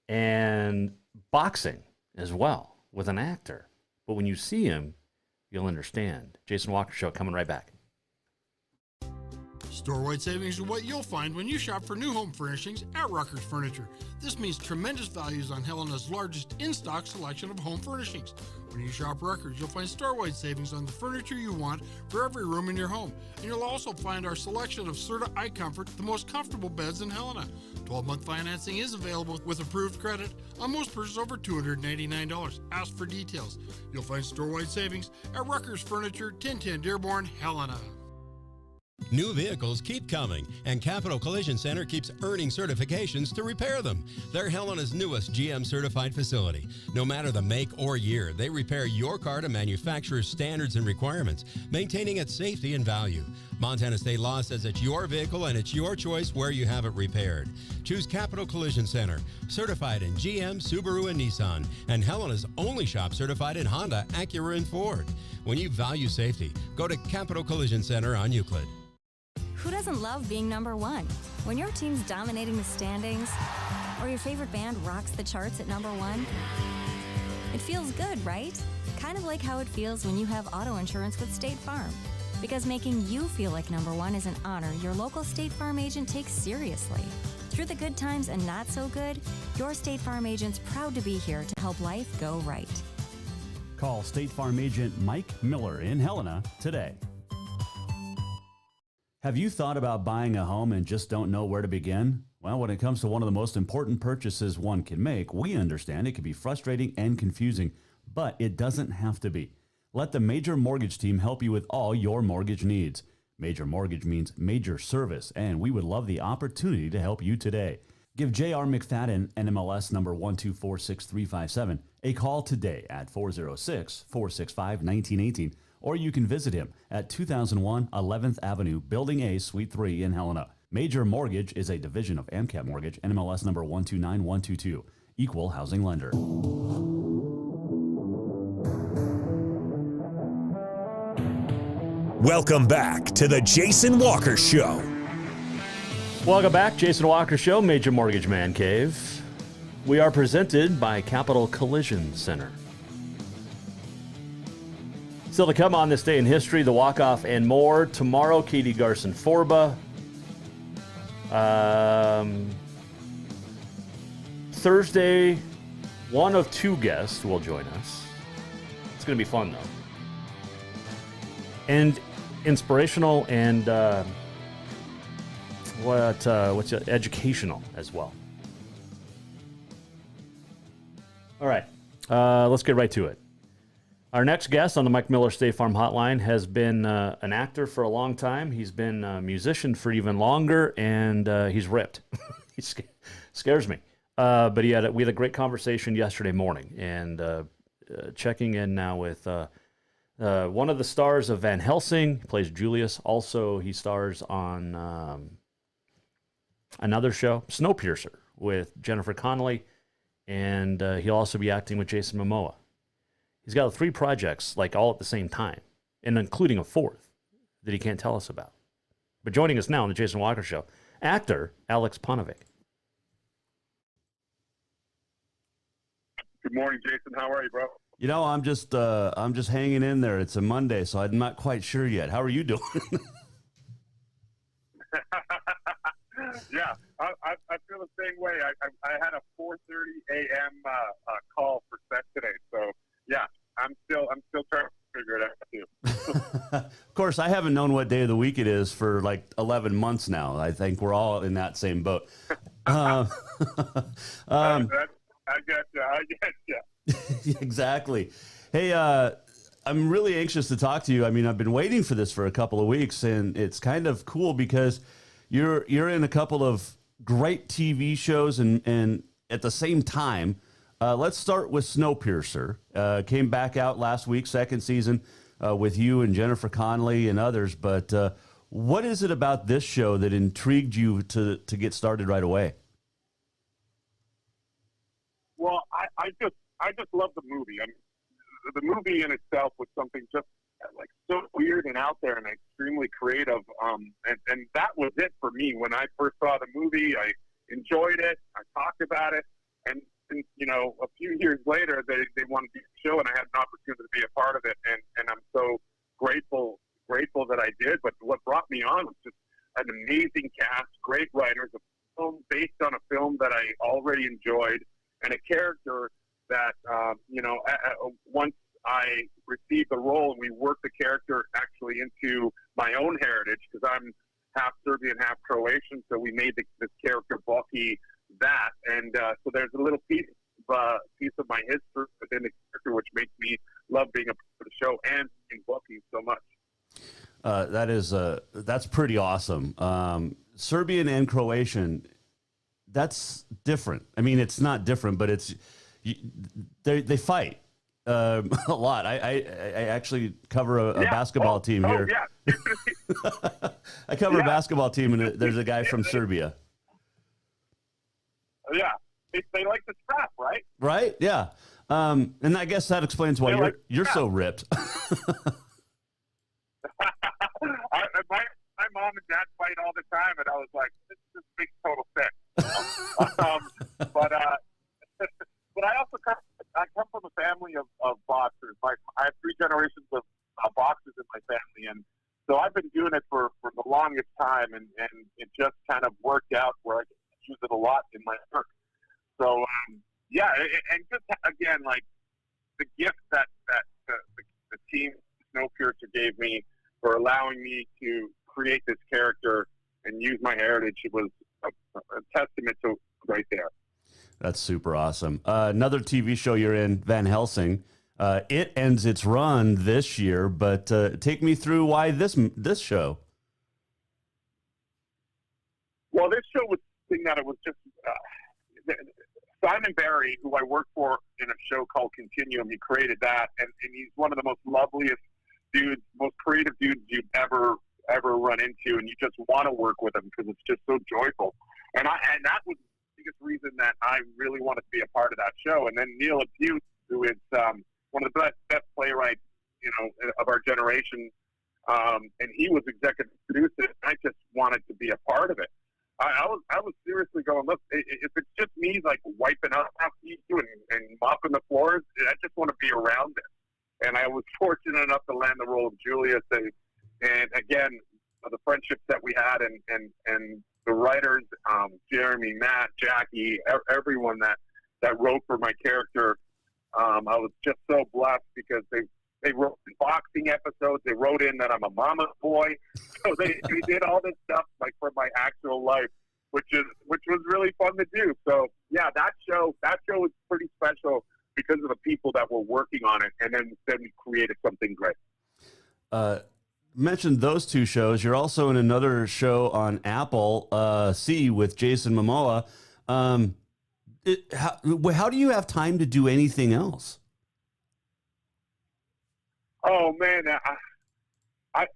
and boxing as well with an actor. But when you see him, you'll understand. Jason Walker Show coming right back. Store-wide savings are what you'll find when you shop for new home furnishings at Rucker's Furniture. This means tremendous values on Helena's largest in-stock selection of home furnishings. When you shop Rucker's, you'll find store-wide savings on the furniture you want for every room in your home. And you'll also find our selection of Serta iComfort, the most comfortable beds in Helena. 12-month financing is available with approved credit on most purchases over $299. Ask for details. You'll find store-wide savings at Rucker's Furniture, 1010 Dearborn, Helena. New vehicles keep coming, and Capital Collision Center keeps earning certifications to repair them. They're Helena's newest GM-certified facility. No matter the make or year, they repair your car to manufacturer's standards and requirements, maintaining its safety and value. Montana state law says it's your vehicle and it's your choice where you have it repaired. Choose Capital Collision Center, certified in GM, Subaru, and Nissan, and Helena's only shop certified in Honda, Acura, and Ford. When you value safety, go to Capital Collision Center on Euclid. Who doesn't love being number one? When your team's dominating the standings, or your favorite band rocks the charts at number one, it feels good, right? Kind of like how it feels when you have auto insurance with State Farm. Because making you feel like number one is an honor your local State Farm agent takes seriously. Through the good times and not so good, your State Farm agent's proud to be here to help life go right. Call State Farm agent Mike Miller in Helena today. Have you thought about buying a home and just don't know where to begin? Well, when it comes to one of the most important purchases one can make, we understand it can be frustrating and confusing, but it doesn't have to be. Let the Major Mortgage team help you with all your mortgage needs. Major Mortgage means major service, and we would love the opportunity to help you today. Give J.R. McFadden, NMLS number 1246357, a call today at 406-465-1918, or you can visit him at 2001 11th Avenue, Building A, Suite 3 in Helena. Major Mortgage is a division of AMCAP Mortgage, NMLS number 129122, equal housing lender. Welcome back to the Jason Walker Show. Welcome back, Jason Walker Show, Major Mortgage Man Cave. We are presented by Capital Collision Center. Still to come on this day in history, the walk-off and more. Tomorrow, Katie Garson-Forba. Thursday, one of two guests will join us. It's going to be fun, though. And inspirational and educational as well. All right, let's get right to it. Our next guest on the Mike Miller State Farm Hotline has been an actor for a long time. He's been a musician for even longer, and he's ripped. He scares me. But we had a great conversation yesterday morning, and checking in now with one of the stars of Van Helsing. He plays Julius. Also, he stars on another show, Snowpiercer, with Jennifer Connelly, and he'll also be acting with Jason Momoa. He's got 3 projects, like all at the same time, and including a 4th. that he can't tell us about. But joining us now on the Jason Walker Show, actor Alex Paunovic. Good morning, Jason. How are you, bro? You know, I'm just hanging in there. It's a Monday, so I'm not quite sure yet. How are you doing? Yeah, I feel the same way. I had a 4:30 a.m. Call for set today, so yeah, I'm still trying to figure it out too. Of course, I haven't known what day of the week it is for like 11 months now. I think we're all in that same boat. I get you. Exactly. Hey, I'm really anxious to talk to you. I mean, I've been waiting for this for a couple of weeks, and it's kind of cool because you're in a couple of great TV shows and at the same time. Let's start with Snowpiercer. Came back out last week, second season, with you and Jennifer Connelly and others. But what is it about this show that intrigued you to get started right away? Well, I just love the movie. I mean, the movie in itself was something just like so weird and out there and extremely creative. And that was it for me. When I first saw the movie, I enjoyed it. I talked about it. And you know, a few years later, they wanted to do the show, and I had an opportunity to be a part of it. And I'm so grateful that I did. But what brought me on was just an amazing cast, great writers, a film based on a film that I already enjoyed, and a character that, once I received the role and we worked the character actually into my own heritage, because I'm half Serbian, half Croatian, so we made this character Boki that. And so there's a little piece of my history within the character, which makes me love being a part of the show and being Boki so much. That's pretty awesome. Serbian and Croatian, that's different. I mean, it's not different, but they fight a lot. I actually cover a basketball team here. Yeah. I cover a basketball team, and there's a guy from Serbia. Yeah, they like to scrap, right? Right? Yeah. And I guess that explains why you're so ripped. My mom and dad fight all the time, and I was like, this makes total sense. But I also come from a family of boxers. I have 3 generations of boxers in my family, and so I've been doing it for the longest time, and it just kind of worked out where I can use it a lot in my work. So and just again, like the gift that the team Snowpiercer gave me for allowing me to create this character and use my heritage, it was a testament to right there. That's super awesome. Another TV show you're in, Van Helsing. It ends its run this year, but take me through why this show. Well, this show was something that it was just Simon Barry, who I work for in a show called Continuum. He created that, and he's one of the most loveliest dudes, most creative dudes you'd ever run into, and you just want to work with him because it's just so joyful. And that was the biggest reason that I really wanted to be a part of that show. And then Neil Abute, who is one of the best playwrights, of our generation, and he was executive producer. I just wanted to be a part of it. I was seriously going, look, if it's just me like wiping up after you and mopping the floors, I just want to be around it. And I was fortunate enough to land the role of Julius. And again, the friendships that we had and the writers, Jeremy, Matt, Jackie, everyone that wrote for my character, I was just so blessed because they wrote boxing episodes. They wrote in that I'm a mama's boy. So they did all this stuff like for my actual life, which was really fun to do. So yeah, that show was pretty special because of the people that were working on it, and then we created something great. Mentioned those 2 shows. You're also in another show on Apple, C, with Jason Momoa. How do you have time to do anything else? Oh man, I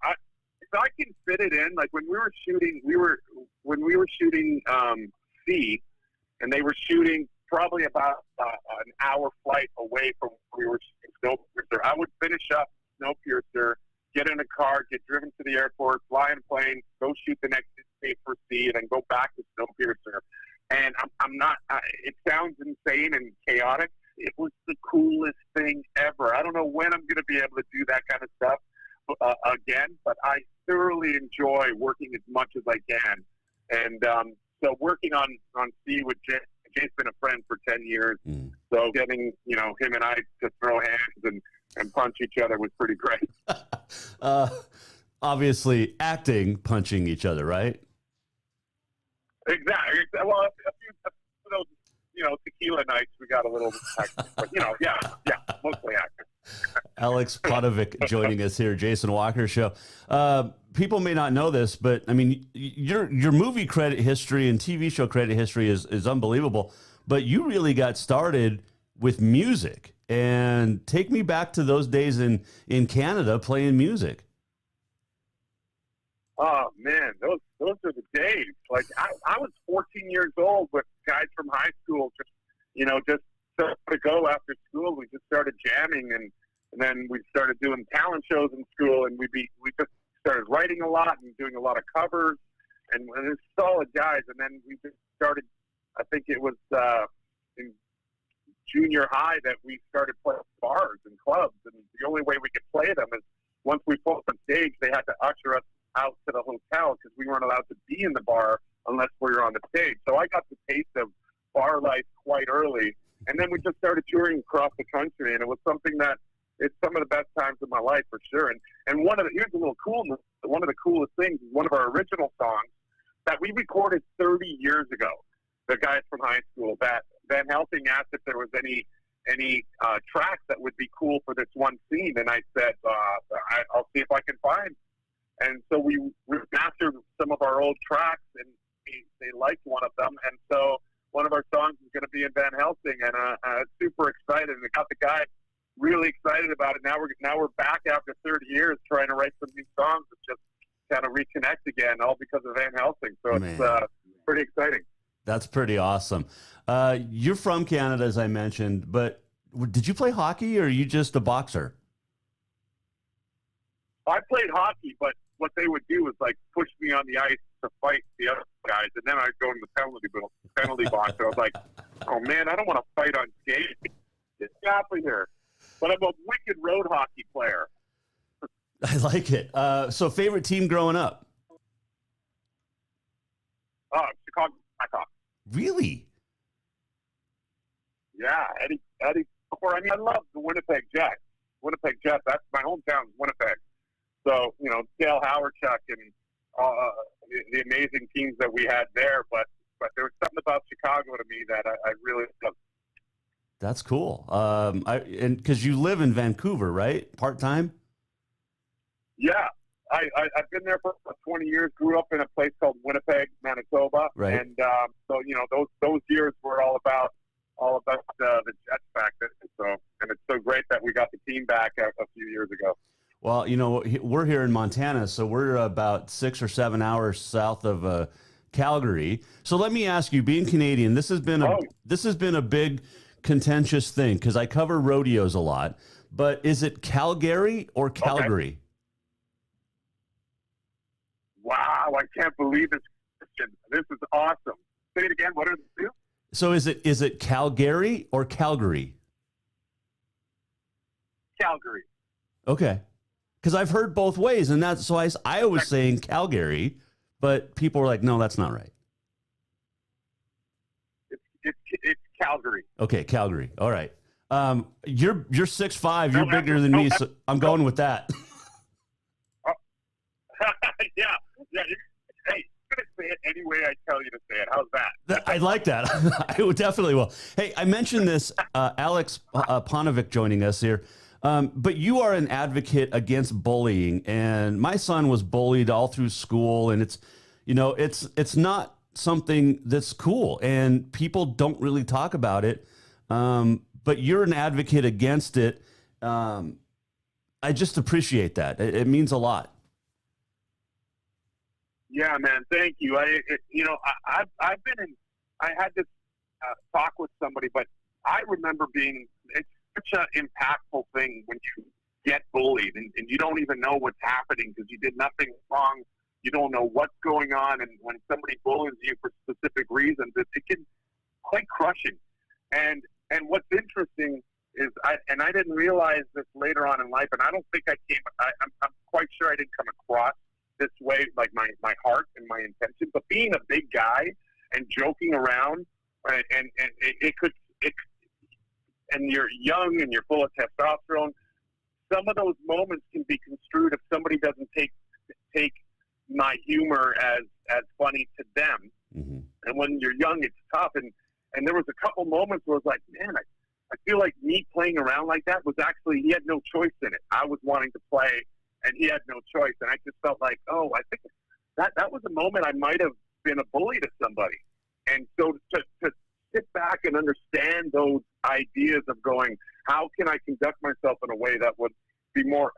can fit it in. Like when we were shooting C, and they were shooting probably about an hour flight away from where we were shooting Snowpiercer. I would finish up Snowpiercer, get in a car, get driven to the airport, fly in a plane, go shoot the next day for sea, and then go back to Snowpiercer. And I'm not, it sounds insane and chaotic. It was the coolest thing ever. I don't know when I'm going to be able to do that kind of stuff again, but I thoroughly enjoy working as much as I can. And so working on sea with Jay's been a friend for 10 years. So getting, him and I to throw hands and punch each other was pretty great. Obviously, acting, punching each other, right? Exactly. Well, a few of those, tequila nights, we got a little acting. But, yeah, mostly acting. Alex Ponovic joining us here, Jason Walker Show. People may not know this, but I mean, your movie credit history and TV show credit history is unbelievable. But you really got started with music, and take me back to those days in Canada playing music. Oh man, those are the days. Like I was 14 years old with guys from high school, just to go after school. We just started jamming, and then we started doing talent shows in school, and we just started writing a lot and doing a lot of covers, and it's solid guys. And then we just started. I think it was in junior high that we started playing bars and clubs, and the only way we could play them is once we put on stage, they had to usher us out to the hotel because we weren't allowed to be in the bar unless we were on the stage. So I got the taste of bar life quite early, and then we just started touring across the country, and it was something that it's some of the best times of my life for sure. And here's a little coolness. One of the coolest things is one of our original songs that we recorded 30 years ago. The guys from high school, that Van Helsing asked if there was any tracks that would be cool for this one scene, and I said I'll see if I can find. And so we mastered some of our old tracks, and they liked one of them. And so one of our songs is going to be in Van Helsing, and I'm super excited. And it got the guy really excited about it. Now we're back after 30 years trying to write some new songs and just kind of reconnect again, all because of Van Helsing. So it's pretty exciting. That's pretty awesome. You're from Canada, as I mentioned, but did you play hockey, or are you just a boxer? I played hockey, but what they would do is push me on the ice to fight the other guys, and then I'd go in the penalty box. I was like, oh man, I don't want to fight on skates. Get me off of here. But I'm a wicked road hockey player. I like it. So favorite team growing up? Chicago Blackhawks. Really? Yeah, Eddie. I love the Winnipeg Jets. Winnipeg Jets. That's my hometown, Winnipeg. So, Dale Hawerchuk and the amazing teams that we had there. But there was something about Chicago to me that I really loved. That's cool. And because you live in Vancouver, right? Part-time? Yeah. I've been there for 20 years, grew up in a place called Winnipeg, Manitoba. Right. And so, those years were all about the Jets back then. And it's so great that we got the team back a few years ago. Well, we're here in Montana, so we're about 6 or 7 hours south of Calgary. So let me ask you, being Canadian, this has been a big contentious thing because I cover rodeos a lot. But is it Calgary or Calgary? Okay. Wow, I can't believe this question. This is awesome. Say it again. What does it do? So is it Calgary or Calgary? Calgary. Okay. Because I've heard both ways, and that's so I was saying Calgary, but people were like, no, that's not right. It's Calgary. Okay, Calgary. All right. You're 6'5", you're bigger than me, so I'm going with that. Yeah. Hey, you're gonna say it any way I tell you to say it. How's that? I like that. I would definitely will. Hey, I mentioned this, Alex Ponovic joining us here. But you are an advocate against bullying, and my son was bullied all through school, and it's not something that's cool, and people don't really talk about it. But you're an advocate against it. I just appreciate that. It means a lot. Yeah, man. Thank you. I had this talk with somebody, but I remember it's such an impactful thing when you get bullied, and you don't even know what's happening because you did nothing wrong. You don't know what's going on, and when somebody bullies you for specific reasons, it can be quite crushing. And what's interesting is, I didn't realize this later on in life, and I don't think I'm quite sure I didn't come across this way, like my heart and my intention. But being a big guy and joking around, and you're young and you're full of testosterone, some of those moments can be construed if somebody doesn't take my humor as funny to them. Mm-hmm. And when you're young, it's tough. And there was a couple moments where I was like, man, I feel like me playing around like that was actually, he had no choice in it. I was wanting to play, and he had no choice. And I just felt like, oh, I think that was a moment I might have been a bully to somebody. And so to sit back and understand those ideas of going, how can I conduct myself in a way that would be more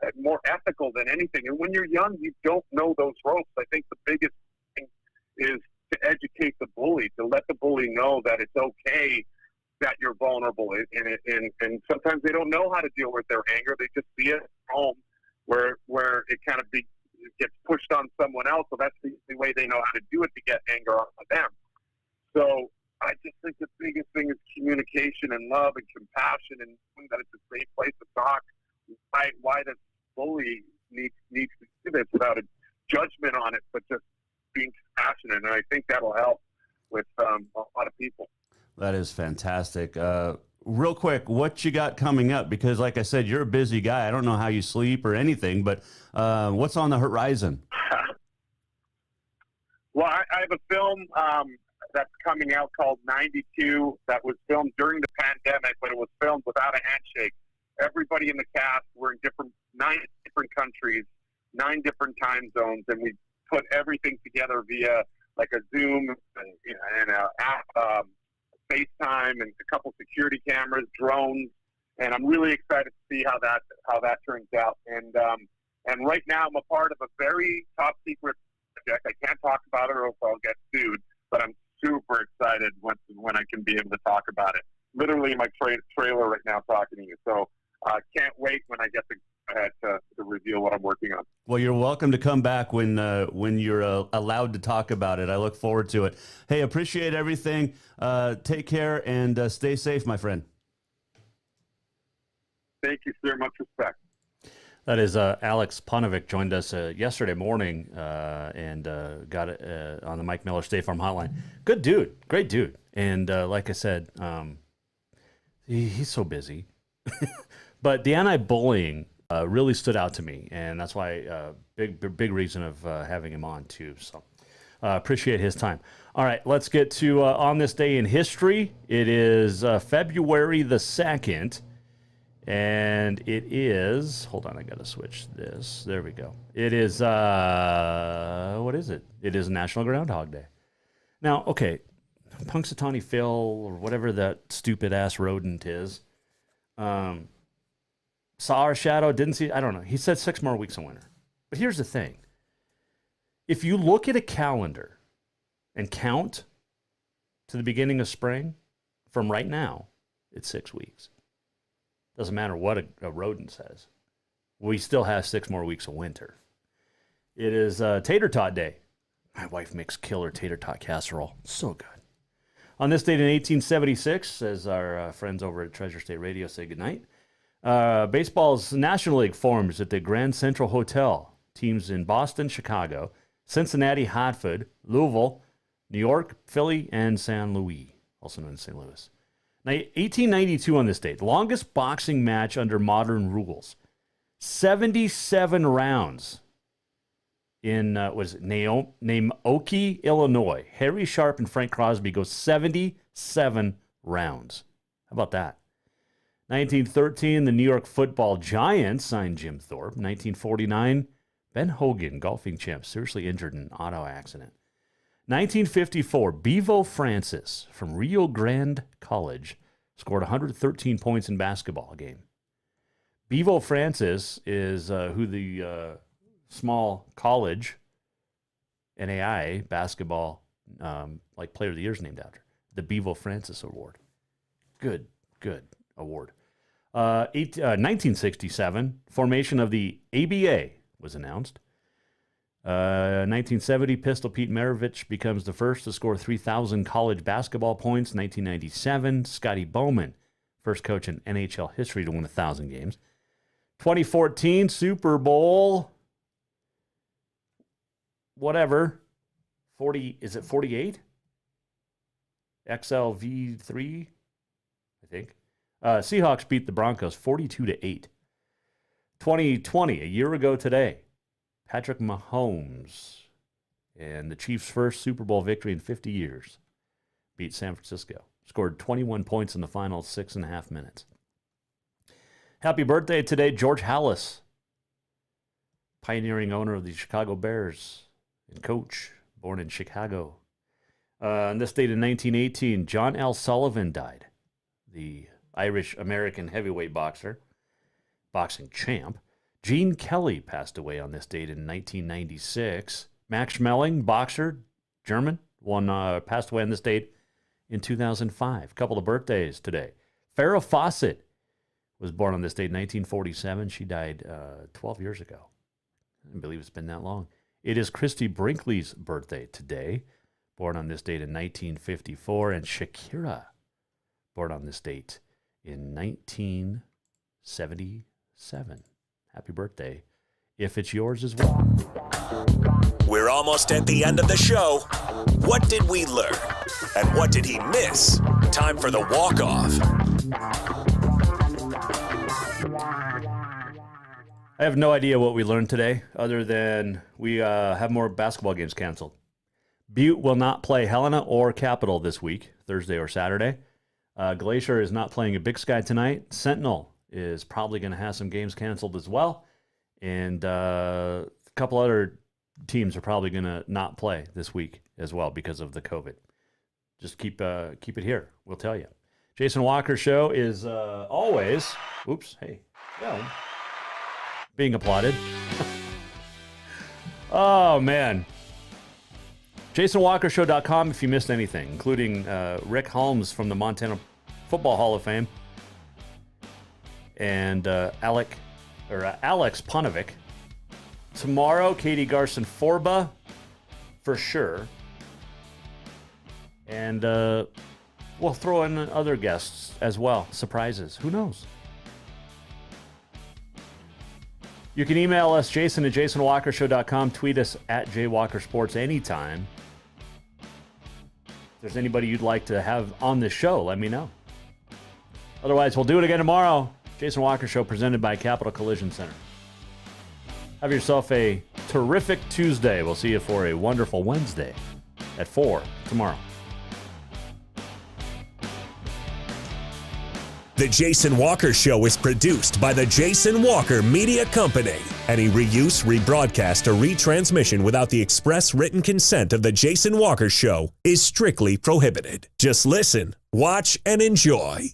ethical than anything? And when you're young, you don't know those ropes. I think the biggest thing is to educate the bully, to let the bully know that it's okay that you're vulnerable. And sometimes they don't know how to deal with their anger. They just see it at home where it kind of gets pushed on someone else. So that's the way they know how to do it, to get anger off of them. So I just think the biggest thing is communication and love and compassion, and that it's a safe place to talk. Why the bully needs to do this without a judgment on it, but just being compassionate. And I think that'll help with a lot of people. That is fantastic. Real quick, what you got coming up? Because like I said, you're a busy guy. I don't know how you sleep or anything, but what's on the horizon? Well, I have a film that's coming out called 92 that was filmed during the pandemic, but it was filmed without a handshake. Everybody in the cast were in 9 different countries, 9 different time zones, and we put everything together via like a Zoom and a app, FaceTime, and a couple security cameras, drones, and I'm really excited to see how that turns out. And right now I'm a part of a very top secret project. I can't talk about it or else I'll get sued, but I'm super excited when I can be able to talk about it. Literally in my trailer right now talking to you. So I can't wait when I get to reveal what I'm working on. Well, you're welcome to come back when you're allowed to talk about it. I look forward to it. Hey, appreciate everything. Take care and stay safe, my friend. Thank you, sir. Much respect. That is Alex Punovic joined us yesterday morning and got it on the Mike Miller State Farm Hotline. Good dude, great dude. And like I said, he's so busy. But the anti-bullying really stood out to me, and that's why big reason of having him on too. So appreciate his time. All right, let's get to on this day in history. It is February the 2nd. And it is, hold on, I got to switch this. There we go. It is, what is it? It is National Groundhog Day. Now, okay, Punxsutawney Phil, or whatever that stupid-ass rodent is, saw our shadow, didn't see, I don't know. He said 6 more weeks of winter. But here's the thing. If you look at a calendar and count to the beginning of spring, from right now, it's 6 weeks. Doesn't matter what a rodent says. We still have 6 more weeks of winter. It is Tater Tot Day. My wife makes killer tater tot casserole. So good. On this date in 1876, as our friends over at Treasure State Radio say goodnight, baseball's National League forms at the Grand Central Hotel. Teams in Boston, Chicago, Cincinnati, Hartford, Louisville, New York, Philly, and San Luis, also known as St. Louis. Now, 1892 on this date, longest boxing match under modern rules. 77 rounds in, Naoki, Illinois. Harry Sharp and Frank Crosby go 77 rounds. How about that? 1913, the New York Football Giants signed Jim Thorpe. 1949, Ben Hogan, golfing champ, seriously injured in an auto accident. 1954, Bevo Francis from Rio Grande College scored 113 points in basketball game. Bevo Francis is who the small college NAIA basketball player of the year is named after. The Bevo Francis Award. Good award. 1967, formation of the ABA was announced. 1970, Pistol Pete Maravich becomes the first to score 3,000 college basketball points. 1997, Scotty Bowman, first coach in NHL history to win 1,000 games. 2014, Super Bowl, whatever, 40, is it 48? XLV3, I think. Seahawks beat the Broncos 42-8. 2020, a year ago today, Patrick Mahomes and the Chiefs' first Super Bowl victory in 50 years beat San Francisco. Scored 21 points in the final 6.5 minutes. Happy birthday today, George Halas, pioneering owner of the Chicago Bears and coach, born in Chicago. On this date in 1918, John L. Sullivan died, the Irish-American heavyweight boxing champ. Gene Kelly passed away on this date in 1996. Max Schmeling, boxer, German, passed away on this date in 2005. A couple of birthdays today. Farrah Fawcett was born on this date in 1947. She died 12 years ago. I can't believe it's been that long. It is Christy Brinkley's birthday today, born on this date in 1954, and Shakira, born on this date in 1977. Happy birthday, if it's yours as well. We're almost at the end of the show. What did we learn? And what did he miss? Time for the walk-off. I have no idea what we learned today, other than we have more basketball games canceled. Butte will not play Helena or Capital this week, Thursday or Saturday. Glacier is not playing at Big Sky tonight. Sentinel is probably going to have some games canceled as well. And a couple other teams are probably going to not play this week as well because of the COVID. Just keep it here. We'll tell you. Jason Walker Show is always, being applauded. Oh, man. JasonWalkerShow.com if you missed anything, including Rick Holmes from the Montana Football Hall of Fame and Alex Ponovic. Tomorrow, Katie Garson-Forba for sure. And we'll throw in other guests as well. Surprises. Who knows? You can email us, Jason at JasonWalkerShow.com. Tweet us at JWalkerSports anytime. If there's anybody you'd like to have on this show, let me know. Otherwise, we'll do it again tomorrow. Jason Walker Show presented by Capital Collision Center. Have yourself a terrific Tuesday. We'll see you for a wonderful Wednesday at 4 tomorrow. The Jason Walker Show is produced by the Jason Walker Media Company. Any reuse, rebroadcast, or retransmission without the express written consent of the Jason Walker Show is strictly prohibited. Just listen, watch, and enjoy.